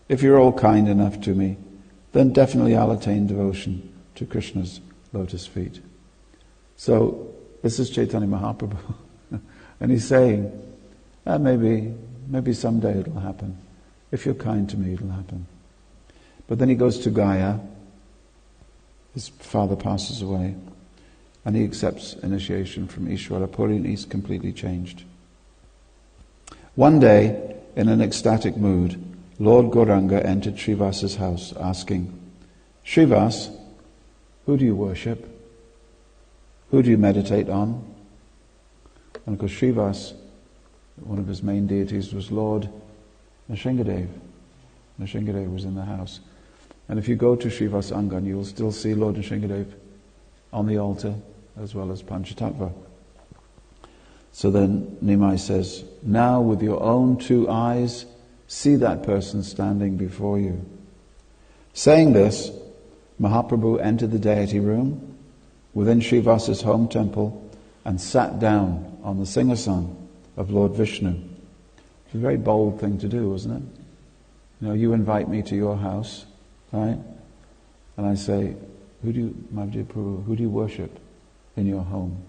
If you're all kind enough to me, then definitely I'll attain devotion to Krishna's lotus feet. So, this is Chaitanya Mahaprabhu. And he's saying, maybe someday it'll happen. If you're kind to me, it'll happen. But then he goes to Gaya. His father passes away. And he accepts initiation from Ishvara Puri, and he's completely changed. One day, in an ecstatic mood, Lord Gauranga entered Srivas's house, asking, Srivas, who do you worship? Who do you meditate on? And of course Srivas, one of his main deities was Lord Nrsingadev. Nrsingadev was in the house. And if you go to Srivas Angan, you will still see Lord Nrsingadev on the altar, as well as Panchatattva. So then Nimai says, now with your own 2 eyes, see that person standing before you. Saying this, Mahaprabhu entered the deity room within Srivas's home temple and sat down on the Singhasan of Lord Vishnu. It's a very bold thing to do, isn't it? You know, you invite me to your house, right? And I say, Madhya Prabhu, who do you worship in your home?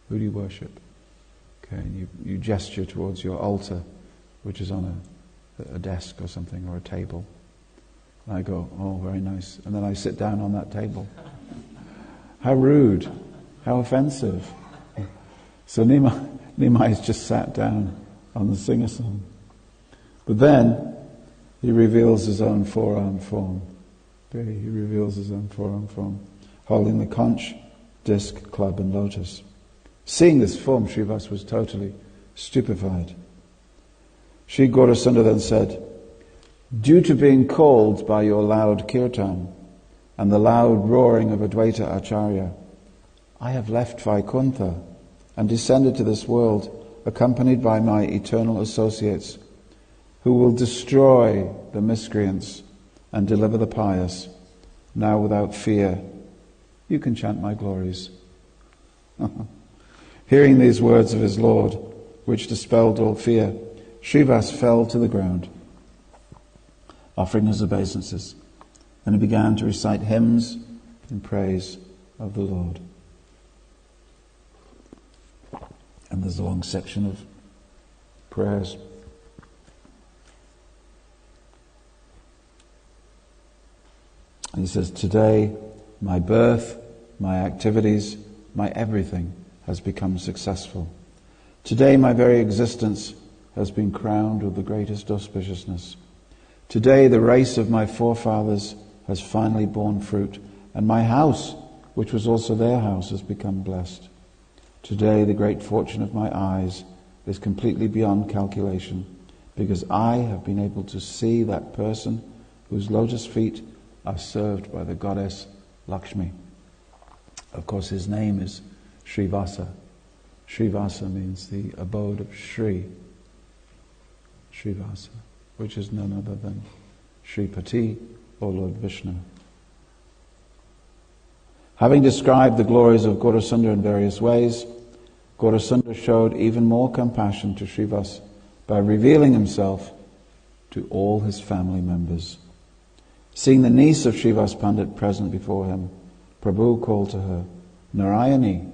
Who do you worship? Okay, and you gesture towards your altar, which is on a desk or something, or a table. And I go, oh, very nice. And then I sit down on that table. How rude. How offensive. So Nimai's just sat down on the Singhasan. But then he reveals his own forearm form. Okay, he reveals his own forearm form, holding the conch, disc, club and lotus. Seeing this form, Srivas was totally stupefied. Sri Gaurasundar then said, due to being called by your loud kirtan and the loud roaring of Advaita Acharya, I have left Vaikuntha and descended to this world accompanied by my eternal associates who will destroy the miscreants and deliver the pious. Now without fear, you can chant my glories. Hearing these words of his Lord, which dispelled all fear, Srivas fell to the ground, offering his obeisances, and he began to recite hymns in praise of the Lord. And there's a long section of prayers. And he says, today my birth, my activities, my everything has become successful. Today my very existence has been crowned with the greatest auspiciousness. Today the race of my forefathers has finally borne fruit, and my house, which was also their house, has become blessed. Today the great fortune of my eyes is completely beyond calculation, because I have been able to see that person whose lotus feet are served by the goddess Lakshmi. Of course, his name is Srivasa. Srivasa means the abode of Sri. Srivasa, which is none other than Sripati or Lord Vishnu. Having described the glories of Gaurasundar in various ways, Gaurasundar showed even more compassion to Srivas by revealing himself to all his family members. Seeing the niece of Srivas Pandit present before him, Prabhu called to her, Narayani,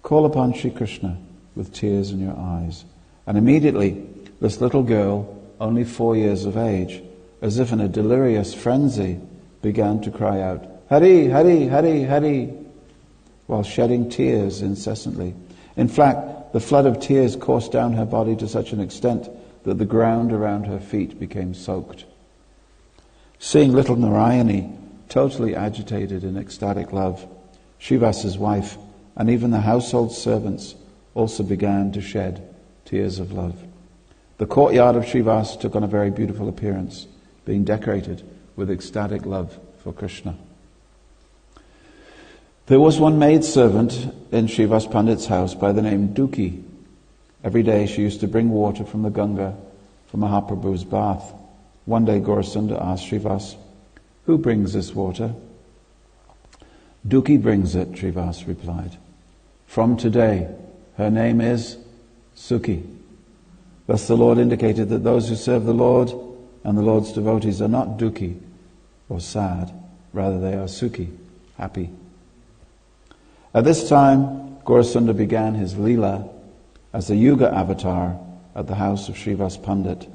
call upon Sri Krishna with tears in your eyes. And immediately this little girl, only 4 years of age, as if in a delirious frenzy, began to cry out, Hari, Hari, Hari, Hari, while shedding tears incessantly. In fact, the flood of tears coursed down her body to such an extent that the ground around her feet became soaked. Seeing little Narayani totally agitated in ecstatic love, Srivas's wife and even the household servants also began to shed tears of love. The courtyard of Srivas took on a very beautiful appearance, being decorated with ecstatic love for Krishna. There was one maidservant in Srivas Pandit's house by the name Duki. Every day she used to bring water from the Ganga for Mahaprabhu's bath. One day Gaurasundar asked Srivas, who brings this water? Duki brings it, Srivas replied. From today, her name is Sukhi. Thus the Lord indicated that those who serve the Lord and the Lord's devotees are not Dukhi or sad, rather they are Sukhi, happy. At this time, Gaurasundar began his Leela as the Yuga avatar at the house of Srivas Pandit.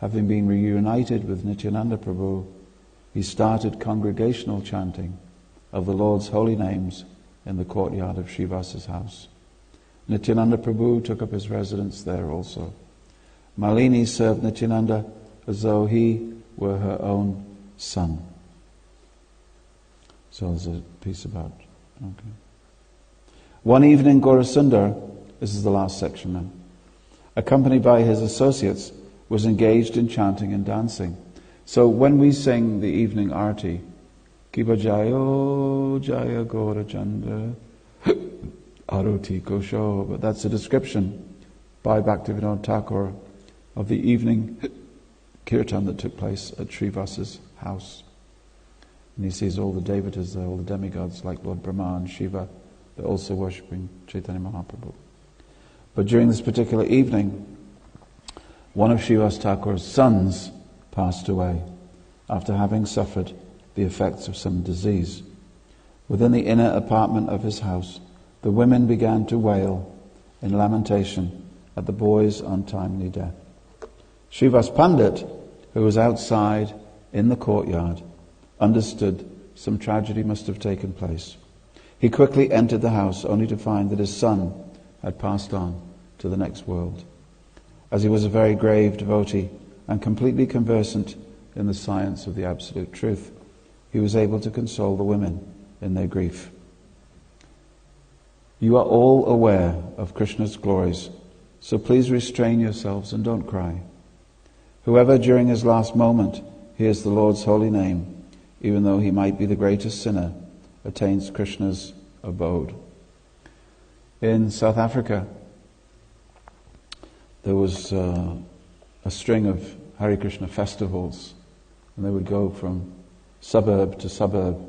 Having been reunited with Nityananda Prabhu, he started congregational chanting of the Lord's holy names in the courtyard of Srivas's house. Nityananda Prabhu took up his residence there also. Malini served Nityananda as though he were her own son. So there's a piece about... Okay. One evening, Gaurasundar, this is the last section now, accompanied by his associates, was engaged in chanting and dancing. So when we sing the evening arti, Kiba Jayo Jaya Gaura Chanda Aruti Kosho, but that's a description by Bhaktivinoda Thakur of the evening kirtan that took place at Srivas's house. And he sees all the devatas there, all the demigods like Lord Brahma and Shiva. They're also worshipping Chaitanya Mahaprabhu. But during this particular evening, one of Srivas Thakur's sons passed away after having suffered the effects of some disease. Within the inner apartment of his house, the women began to wail in lamentation at the boy's untimely death. Srivas Pandit, who was outside in the courtyard, understood some tragedy must have taken place. He quickly entered the house only to find that his son had passed on to the next world. As he was a very grave devotee and completely conversant in the science of the absolute truth, he was able to console the women in their grief. You are all aware of Krishna's glories, so please restrain yourselves and don't cry. Whoever during his last moment hears the Lord's holy name, even though he might be the greatest sinner, attains Krishna's abode. In South Africa, there was a string of Hare Krishna festivals, and they would go from suburb to suburb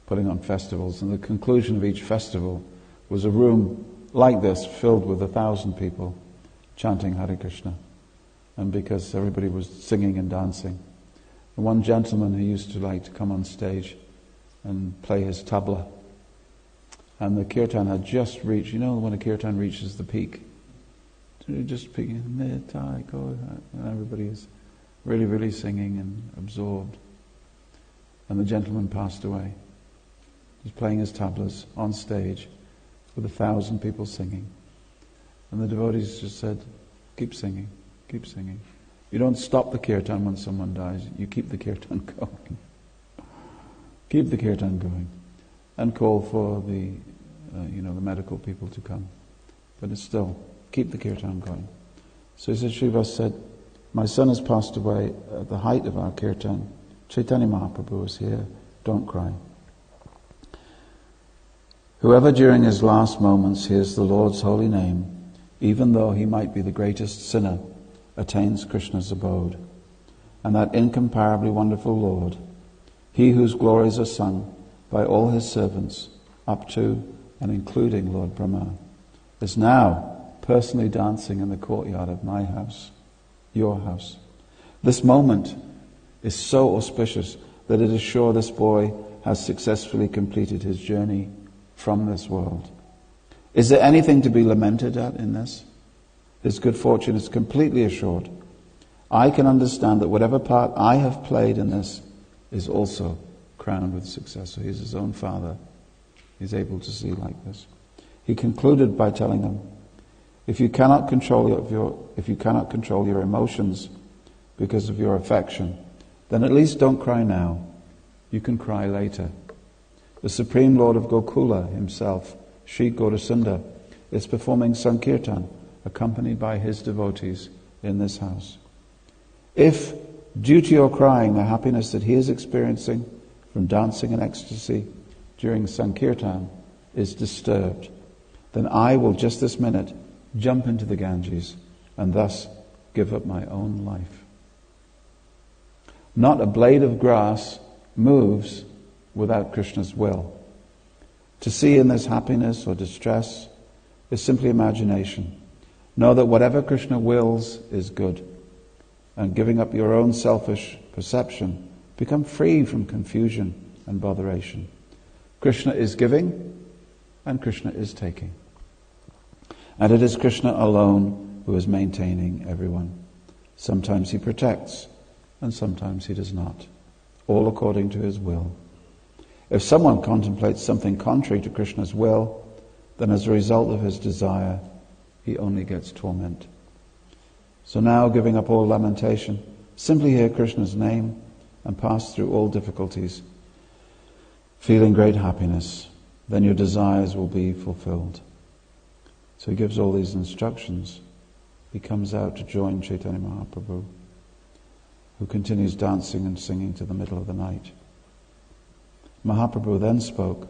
putting on festivals, and the conclusion of each festival was a room like this filled with 1,000 people chanting Hare Krishna, and because everybody was singing and dancing. And one gentleman who used to like to come on stage and play his tabla, and the kirtan had just reached, you know when a kirtan reaches the peak, just peaking, and everybody is really, really singing and absorbed. And the gentleman passed away. He was playing his tablas on stage with 1,000 people singing. And the devotees just said, keep singing, keep singing. You don't stop the kirtan when someone dies, you keep the kirtan going. Keep the kirtan going. And call for the medical people to come. But it's still, keep the kirtan going. So he said, Srivas said, my son has passed away at the height of our kirtan. Chaitanya Mahaprabhu is here, don't cry. Whoever during his last moments hears the Lord's holy name, even though he might be the greatest sinner, attains Krishna's abode. And that incomparably wonderful Lord, he whose glories are sung by all his servants, up to and including Lord Brahma, is now personally dancing in the courtyard of my house, your house. This moment is so auspicious that it is sure this boy has successfully completed his journey from this world. Is there anything to be lamented at in this? His good fortune is completely assured. I can understand that whatever part I have played in this is also crowned with success. So he's his own father. He's able to see like this. He concluded by telling them, if you cannot control your emotions because of your affection, then at least don't cry now. You can cry later. The Supreme Lord of Gokula himself, Sri Gaurasundar, is performing Sankirtan, accompanied by his devotees in this house. If, due to your crying, the happiness that he is experiencing from dancing in ecstasy during Sankirtan is disturbed, then I will just this minute jump into the Ganges and thus give up my own life. Not a blade of grass moves without Krishna's will. To see in this happiness or distress is simply imagination. Know that whatever Krishna wills is good. And giving up your own selfish perception, become free from confusion and botheration. Krishna is giving and Krishna is taking. And it is Krishna alone who is maintaining everyone. Sometimes he protects and sometimes he does not, all according to his will. If someone contemplates something contrary to Krishna's will, then as a result of his desire, he only gets torment. So now, giving up all lamentation, simply hear Krishna's name and pass through all difficulties, feeling great happiness. Then your desires will be fulfilled. So he gives all these instructions. He comes out to join Chaitanya Mahaprabhu, who continues dancing and singing to the middle of the night. Mahaprabhu then spoke,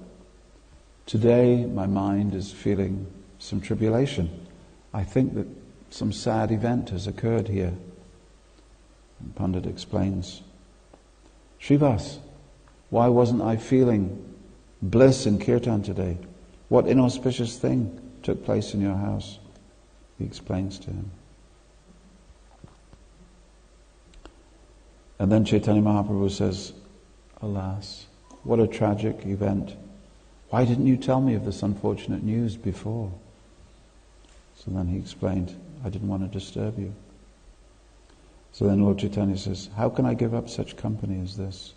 today my mind is feeling some tribulation. I think that some sad event has occurred here. And Pandit explains, Srivas, why wasn't I feeling bliss in Kirtan today? What inauspicious thing took place in your house? He explains to him. And then Chaitanya Mahaprabhu says, alas, what a tragic event. Why didn't you tell me of this unfortunate news before? So then he explained, I didn't want to disturb you. So then Lord Chaitanya says, how can I give up such company as this?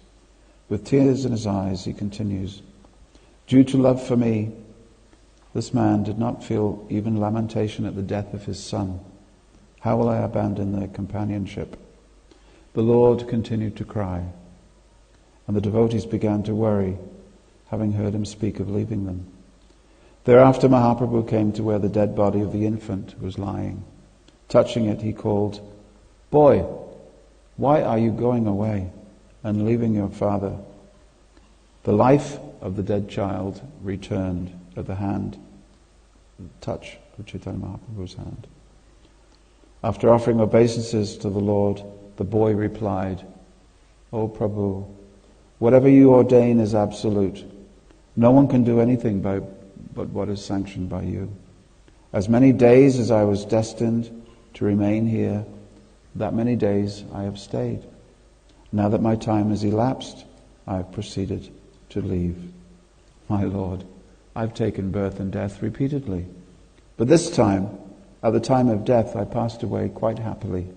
With tears in his eyes, he continues, due to love for me, this man did not feel even lamentation at the death of his son. How will I abandon their companionship? The Lord continued to cry, and the devotees began to worry, having heard him speak of leaving them. Thereafter Mahaprabhu came to where the dead body of the infant was lying. Touching it, he called, boy, why are you going away and leaving your father? The life of the dead child returned at the touch of Chaitanya Mahaprabhu's hand. After offering obeisances to the Lord, the boy replied, O Prabhu, whatever you ordain is absolute. No one can do anything but what is sanctioned by you. As many days as I was destined to remain here, that many days I have stayed. Now that my time has elapsed, I have proceeded to leave. My Lord, I've taken birth and death repeatedly. But this time, at the time of death, I passed away quite happily,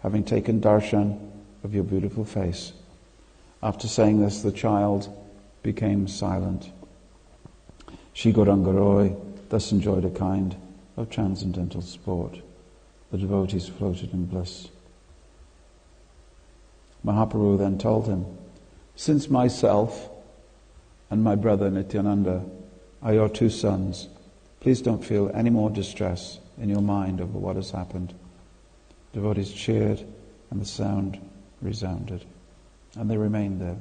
having taken darshan of your beautiful face. After saying this, the child became silent. Sri Gauranga Roy thus enjoyed a kind of transcendental sport. The devotees floated in bliss. Mahaprabhu then told him, "Since myself and my brother Nityananda are your two sons, please don't feel any more distress in your mind over what has happened." Devotees cheered and the sound resounded, and they remained there.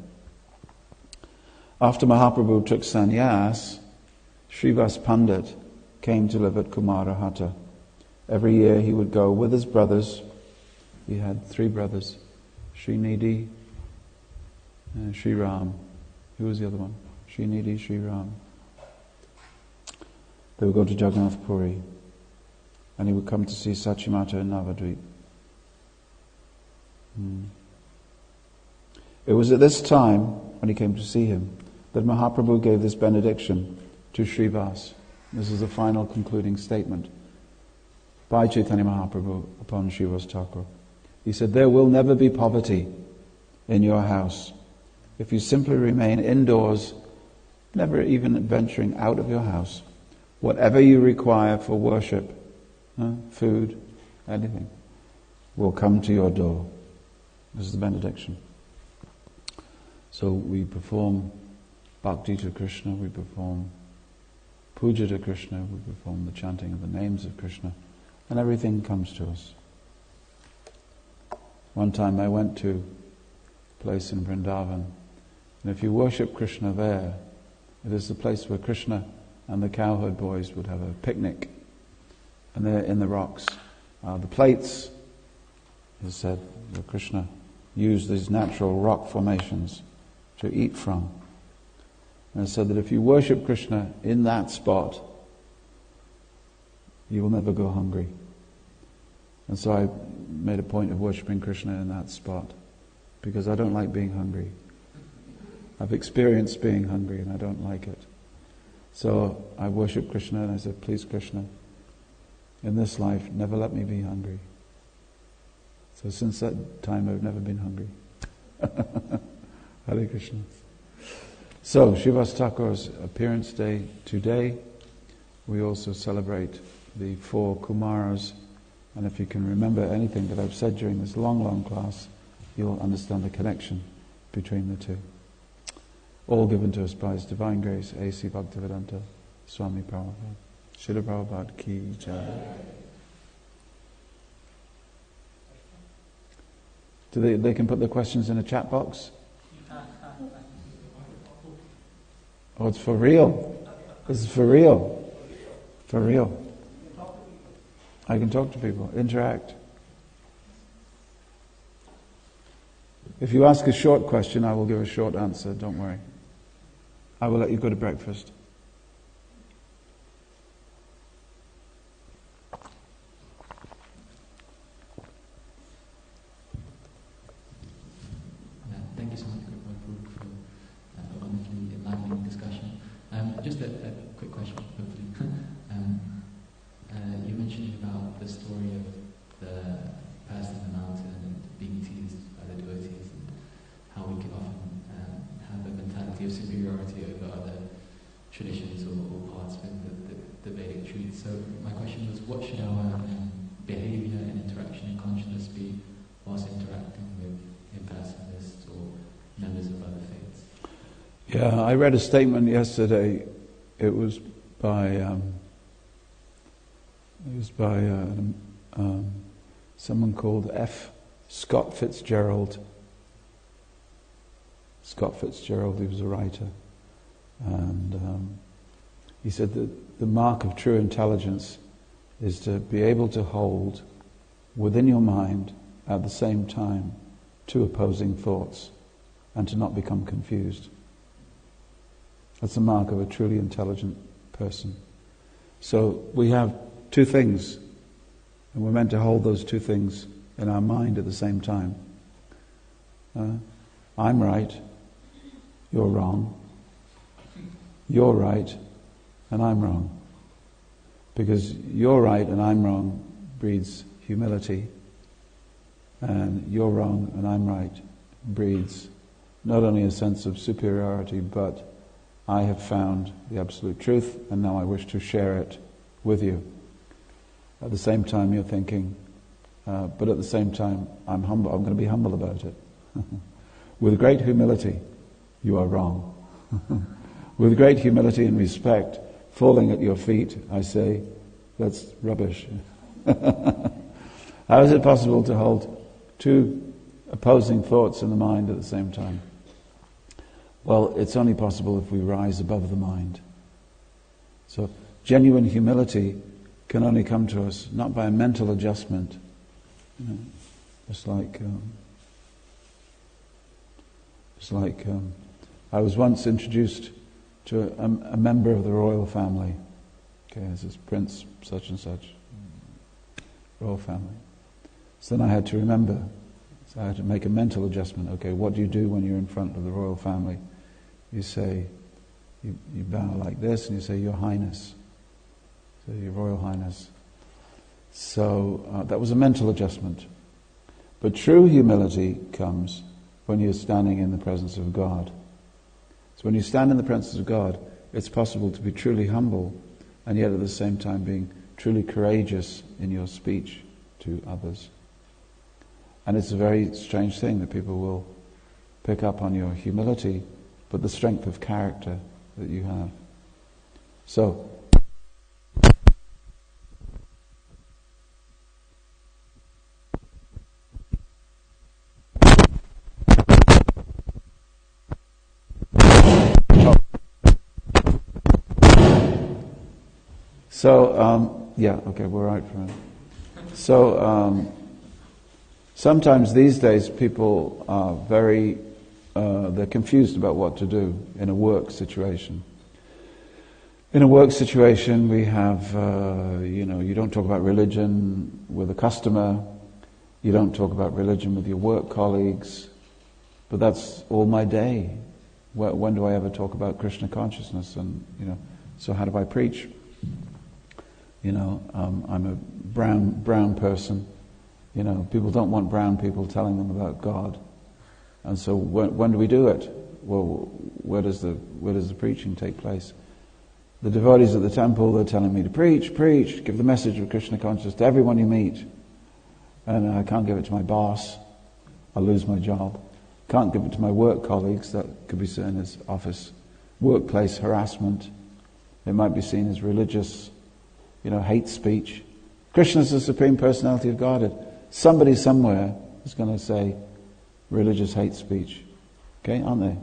After Mahaprabhu took sannyas, Srivas Pandit came to live at Kumarahata. Every year he would go with his brothers. He had 3 brothers, Srinidhi, Sri Ram. Who was the other one? Srinidhi, Sri Ram. They would go to Jagannath Puri, and he would come to see Sachimata in Navadvip. It was at this time, when he came to see him, that Mahaprabhu gave this benediction to Srivas. This is the final concluding statement by Chaitanya Mahaprabhu upon Srivas Thakur. He said, "There will never be poverty in your house if you simply remain indoors, never even venturing out of your house. Whatever you require for worship, food, anything, will come to your door." This is the benediction. So we perform Bhakti to Krishna, we perform Puja to Krishna, we perform the chanting of the names of Krishna, and everything comes to us. One time I went to a place in Vrindavan, and if you worship Krishna there, it is the place where Krishna and the cowherd boys would have a picnic, and they're in the rocks. The plates, as said, where Krishna used these natural rock formations to eat from. And it said that if you worship Krishna in that spot, you will never go hungry. And so I made a point of worshipping Krishna in that spot, because I don't like being hungry. I've experienced being hungry and I don't like it. So I worship Krishna and I said, "Please Krishna, in this life, never let me be hungry." So since that time I've never been hungry. Hare Krishna. So, Srivas Thakur's appearance day today. We also celebrate the 4 Kumaras, and if you can remember anything that I've said during this long class, you'll understand the connection between the two. All given to us by His Divine Grace, A.C. Bhaktivedanta Swami Prabhupada. Srila Prabhupada Ki Jai. They can put their questions in a chat box? Oh, it's for real. This is for real. For real. I can talk to people, interact. If you ask a short question, I will give a short answer, don't worry. I will let you go to breakfast. Thank you so much, Kripamoya, for a wonderfully enlightening discussion. Just a quick question, hopefully. You mentioned about the story of the person in the mountain and being teased by the devotees, and how we can often have a mentality of superiority over other traditions or parts of the Vedic truth. So my question was, what should our behavior and interaction and consciousness be whilst interacting with impersonalists or members of other faiths? Yeah, I read a statement yesterday. It was by someone called F. Scott Fitzgerald. Scott Fitzgerald, he was a writer, and he said that the mark of true intelligence is to be able to hold within your mind at the same time 2 opposing thoughts and to not become confused. That's the mark of a truly intelligent person. So we have 2 things, and we're meant to hold those 2 things in our mind at the same time. I'm right, you're wrong. You're right, and I'm wrong. Because you're right and I'm wrong breeds humility, and you're wrong and I'm right breeds not only a sense of superiority, but I have found the absolute truth and now I wish to share it with you. At the same time you're thinking, but at the same time I'm humble, I'm going to be humble about it. With great humility, you are wrong. With great humility and respect, falling at your feet, I say, that's rubbish. How is it possible to hold two opposing thoughts in the mind at the same time? Well, it's only possible if we rise above the mind. So genuine humility can only come to us not by a mental adjustment. It's like I was once introduced to a member of the royal family. Okay, this is Prince such and such, royal family. So then I had to remember. So I had to make a mental adjustment. Okay, what do you do when you're in front of the royal family? You say, you bow like this, and you say, Your Highness. So, Your Royal Highness. So that was a mental adjustment. But true humility comes when you're standing in the presence of God. So when you stand in the presence of God, it's possible to be truly humble and yet at the same time being truly courageous in your speech to others. And it's a very strange thing that people will pick up on your humility, but the strength of character that you have. So, we're right for a minute. So, sometimes these days people are they're confused about what to do in a work situation. In a work situation we have, you don't talk about religion with a customer, you don't talk about religion with your work colleagues, but that's all my day. When do I ever talk about Krishna consciousness? And, so how do I preach? I'm a brown person. People don't want brown people telling them about God. And so when do we do it? Well, where does the preaching take place? The devotees at the temple, they're telling me to preach, give the message of Krishna consciousness to everyone you meet. And I can't give it to my boss. I'll lose my job. Can't give it to my work colleagues. That could be seen as office, workplace harassment. It might be seen as religious, hate speech. Krishna is the Supreme Personality of Godhead. Somebody somewhere is going to say religious hate speech. Okay, aren't they?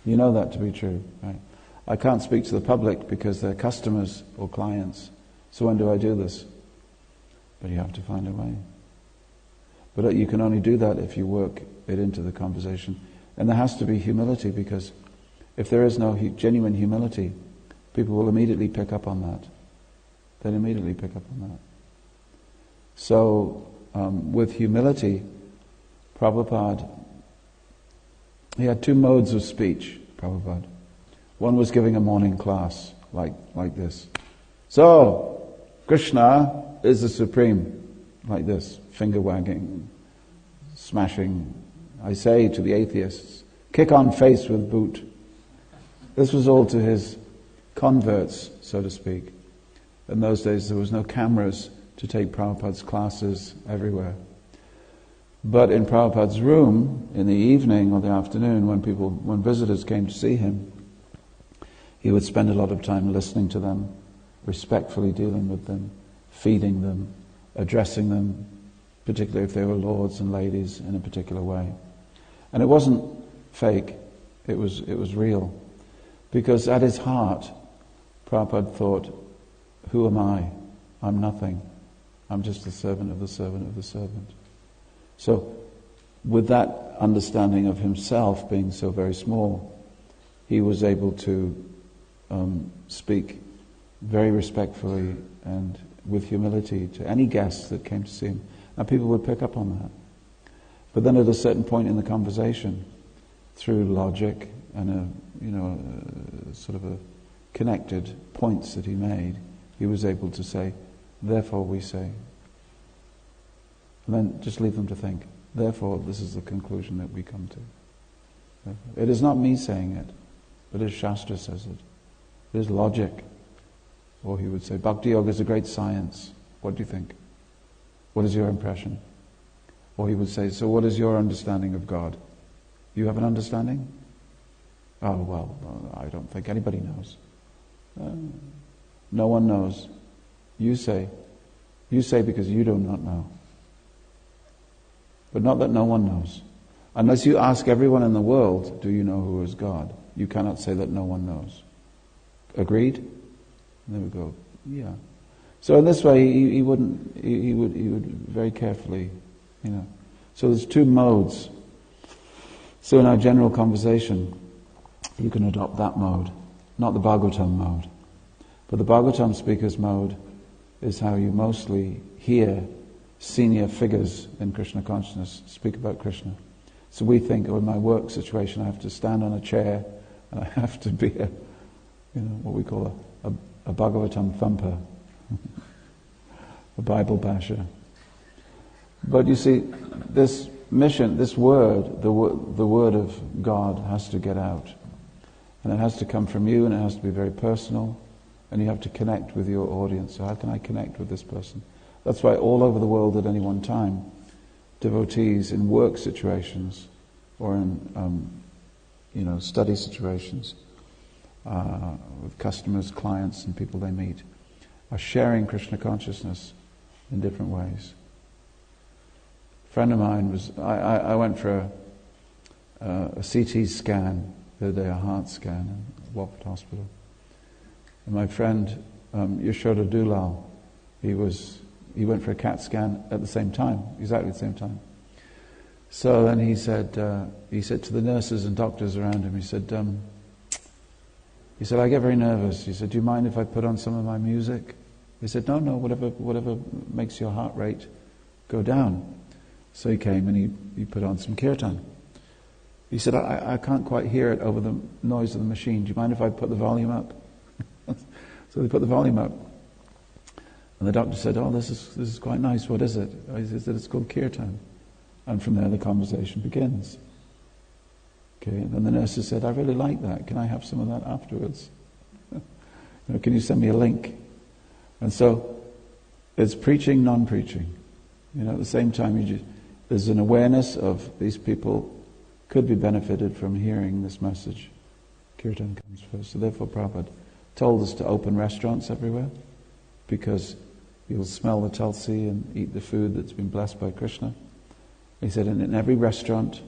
You know that to be true, right? I can't speak to the public because they're customers or clients. So when do I do this? But you have to find a way. But you can only do that if you work it into the conversation. And there has to be humility, because if there is no genuine humility, people will immediately pick up on that. They'll immediately pick up on that. So, with humility, Prabhupada, he had two modes of speech, Prabhupada. One was giving a morning class, like this. So, Krishna is the Supreme, like this, finger wagging, smashing. I say to the atheists, kick on face with boot. This was all to his converts, so to speak. In those days there was no cameras to take Prabhupada's classes everywhere. But in Prabhupada's room, in the evening or the afternoon, when visitors came to see him, he would spend a lot of time listening to them, respectfully dealing with them, feeding them, addressing them, particularly if they were lords and ladies, in a particular way. And it wasn't fake, it was real. Because at his heart, Prabhupada thought, who am I? I'm nothing. I'm just the servant of the servant of the servant. So, with that understanding of himself being so very small, he was able to speak very respectfully and with humility to any guests that came to see him. And people would pick up on that. But then at a certain point in the conversation, through logic and sort of a connected points that he made, he was able to say, therefore we say. And then just leave them to think. Therefore, this is the conclusion that we come to. It is not me saying it, but as Shastra says it. It is logic. Or he would say, Bhakti Yoga is a great science. What do you think? What is your impression? Or he would say, so what is your understanding of God? You have an understanding? Oh, well, I don't think anybody knows. No one knows. You say because you do not know. But not that no one knows. Unless you ask everyone in the world, do you know who is God? You cannot say that no one knows. Agreed? And there we go. Yeah. So in this way, he would very carefully, So there's two modes. So in our general conversation, you can adopt that mode, not the Bhagavatam mode. But the Bhagavatam speaker's mode is how you mostly hear senior figures in Krishna consciousness speak about Krishna. So we think, in my work situation, I have to stand on a chair and I have to be what we call a Bhagavatam thumper, a Bible basher. But you see, this mission, this word, the word of God has to get out. And it has to come from you, and it has to be very personal, and you have to connect with your audience. So how can I connect with this person? That's why all over the world at any one time, devotees in work situations or in study situations with customers, clients, and people they meet are sharing Krishna consciousness in different ways. A friend of mine I went for a CT scan the other day, a heart scan in Watford Hospital. And my friend Yashoda Dulal, he went for a CAT scan at the same time, exactly the same time. So then he said to the nurses and doctors around him, he said, I get very nervous. He said, do you mind if I put on some of my music? He said, no, whatever makes your heart rate go down. So he came and he put on some kirtan. He said, I can't quite hear it over the noise of the machine. Do you mind if I put the volume up? So they put the volume up. And the doctor said, this is quite nice. What is it? He said, it's called kirtan. And from there the conversation begins. Okay, and then the nurses said, I really like that. Can I have some of that afterwards? Can you send me a link? And so it's preaching, non-preaching. At the same time, there's an awareness of these people could be benefited from hearing this message. Kirtan comes first. So therefore Prabhupada told us to open restaurants everywhere, because you'll smell the tulsi and eat the food that's been blessed by Krishna. He said, and in every restaurant,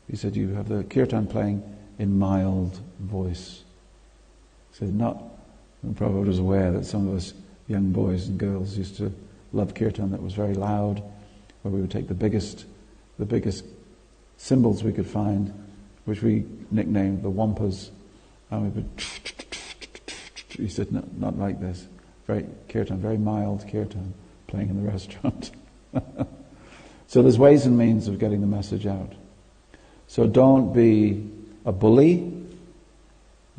he said, you have the kirtan playing in mild voice. He said, and Prabhupada was aware that some of us young boys and girls used to love kirtan that was very loud, where we would take the biggest cymbals we could find, which we nicknamed the wampas, and we would. He said, no, not like this. Very kirtan, very mild kirtan, playing in the restaurant. So there's ways and means of getting the message out. So don't be a bully.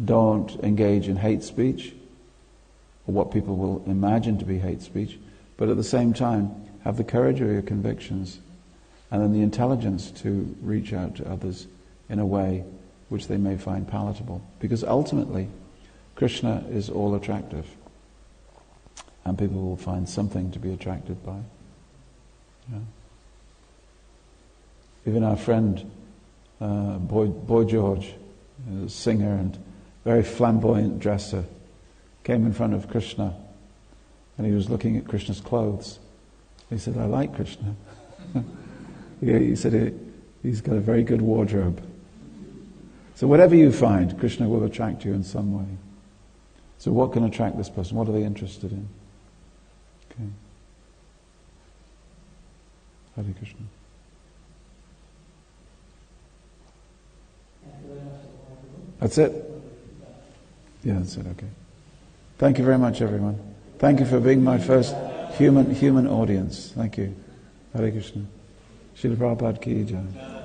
Don't engage in hate speech, or what people will imagine to be hate speech. But at the same time, have the courage of your convictions, and then the intelligence to reach out to others in a way which they may find palatable. Because ultimately, Krishna is all attractive, and people will find something to be attracted by. Yeah. Even our friend Boy George, a singer and very flamboyant dresser, came in front of Krishna, and he was looking at Krishna's clothes. He said, I like Krishna. He said he's got a very good wardrobe. So whatever you find, Krishna will attract you in some way. So what can attract this person? What are they interested in? Okay. Hare Krishna. That's it? Yeah, that's it, okay. Thank you very much, everyone. Thank you for being my first human audience. Thank you. Hare Krishna. Srila Prabhupada ki jai.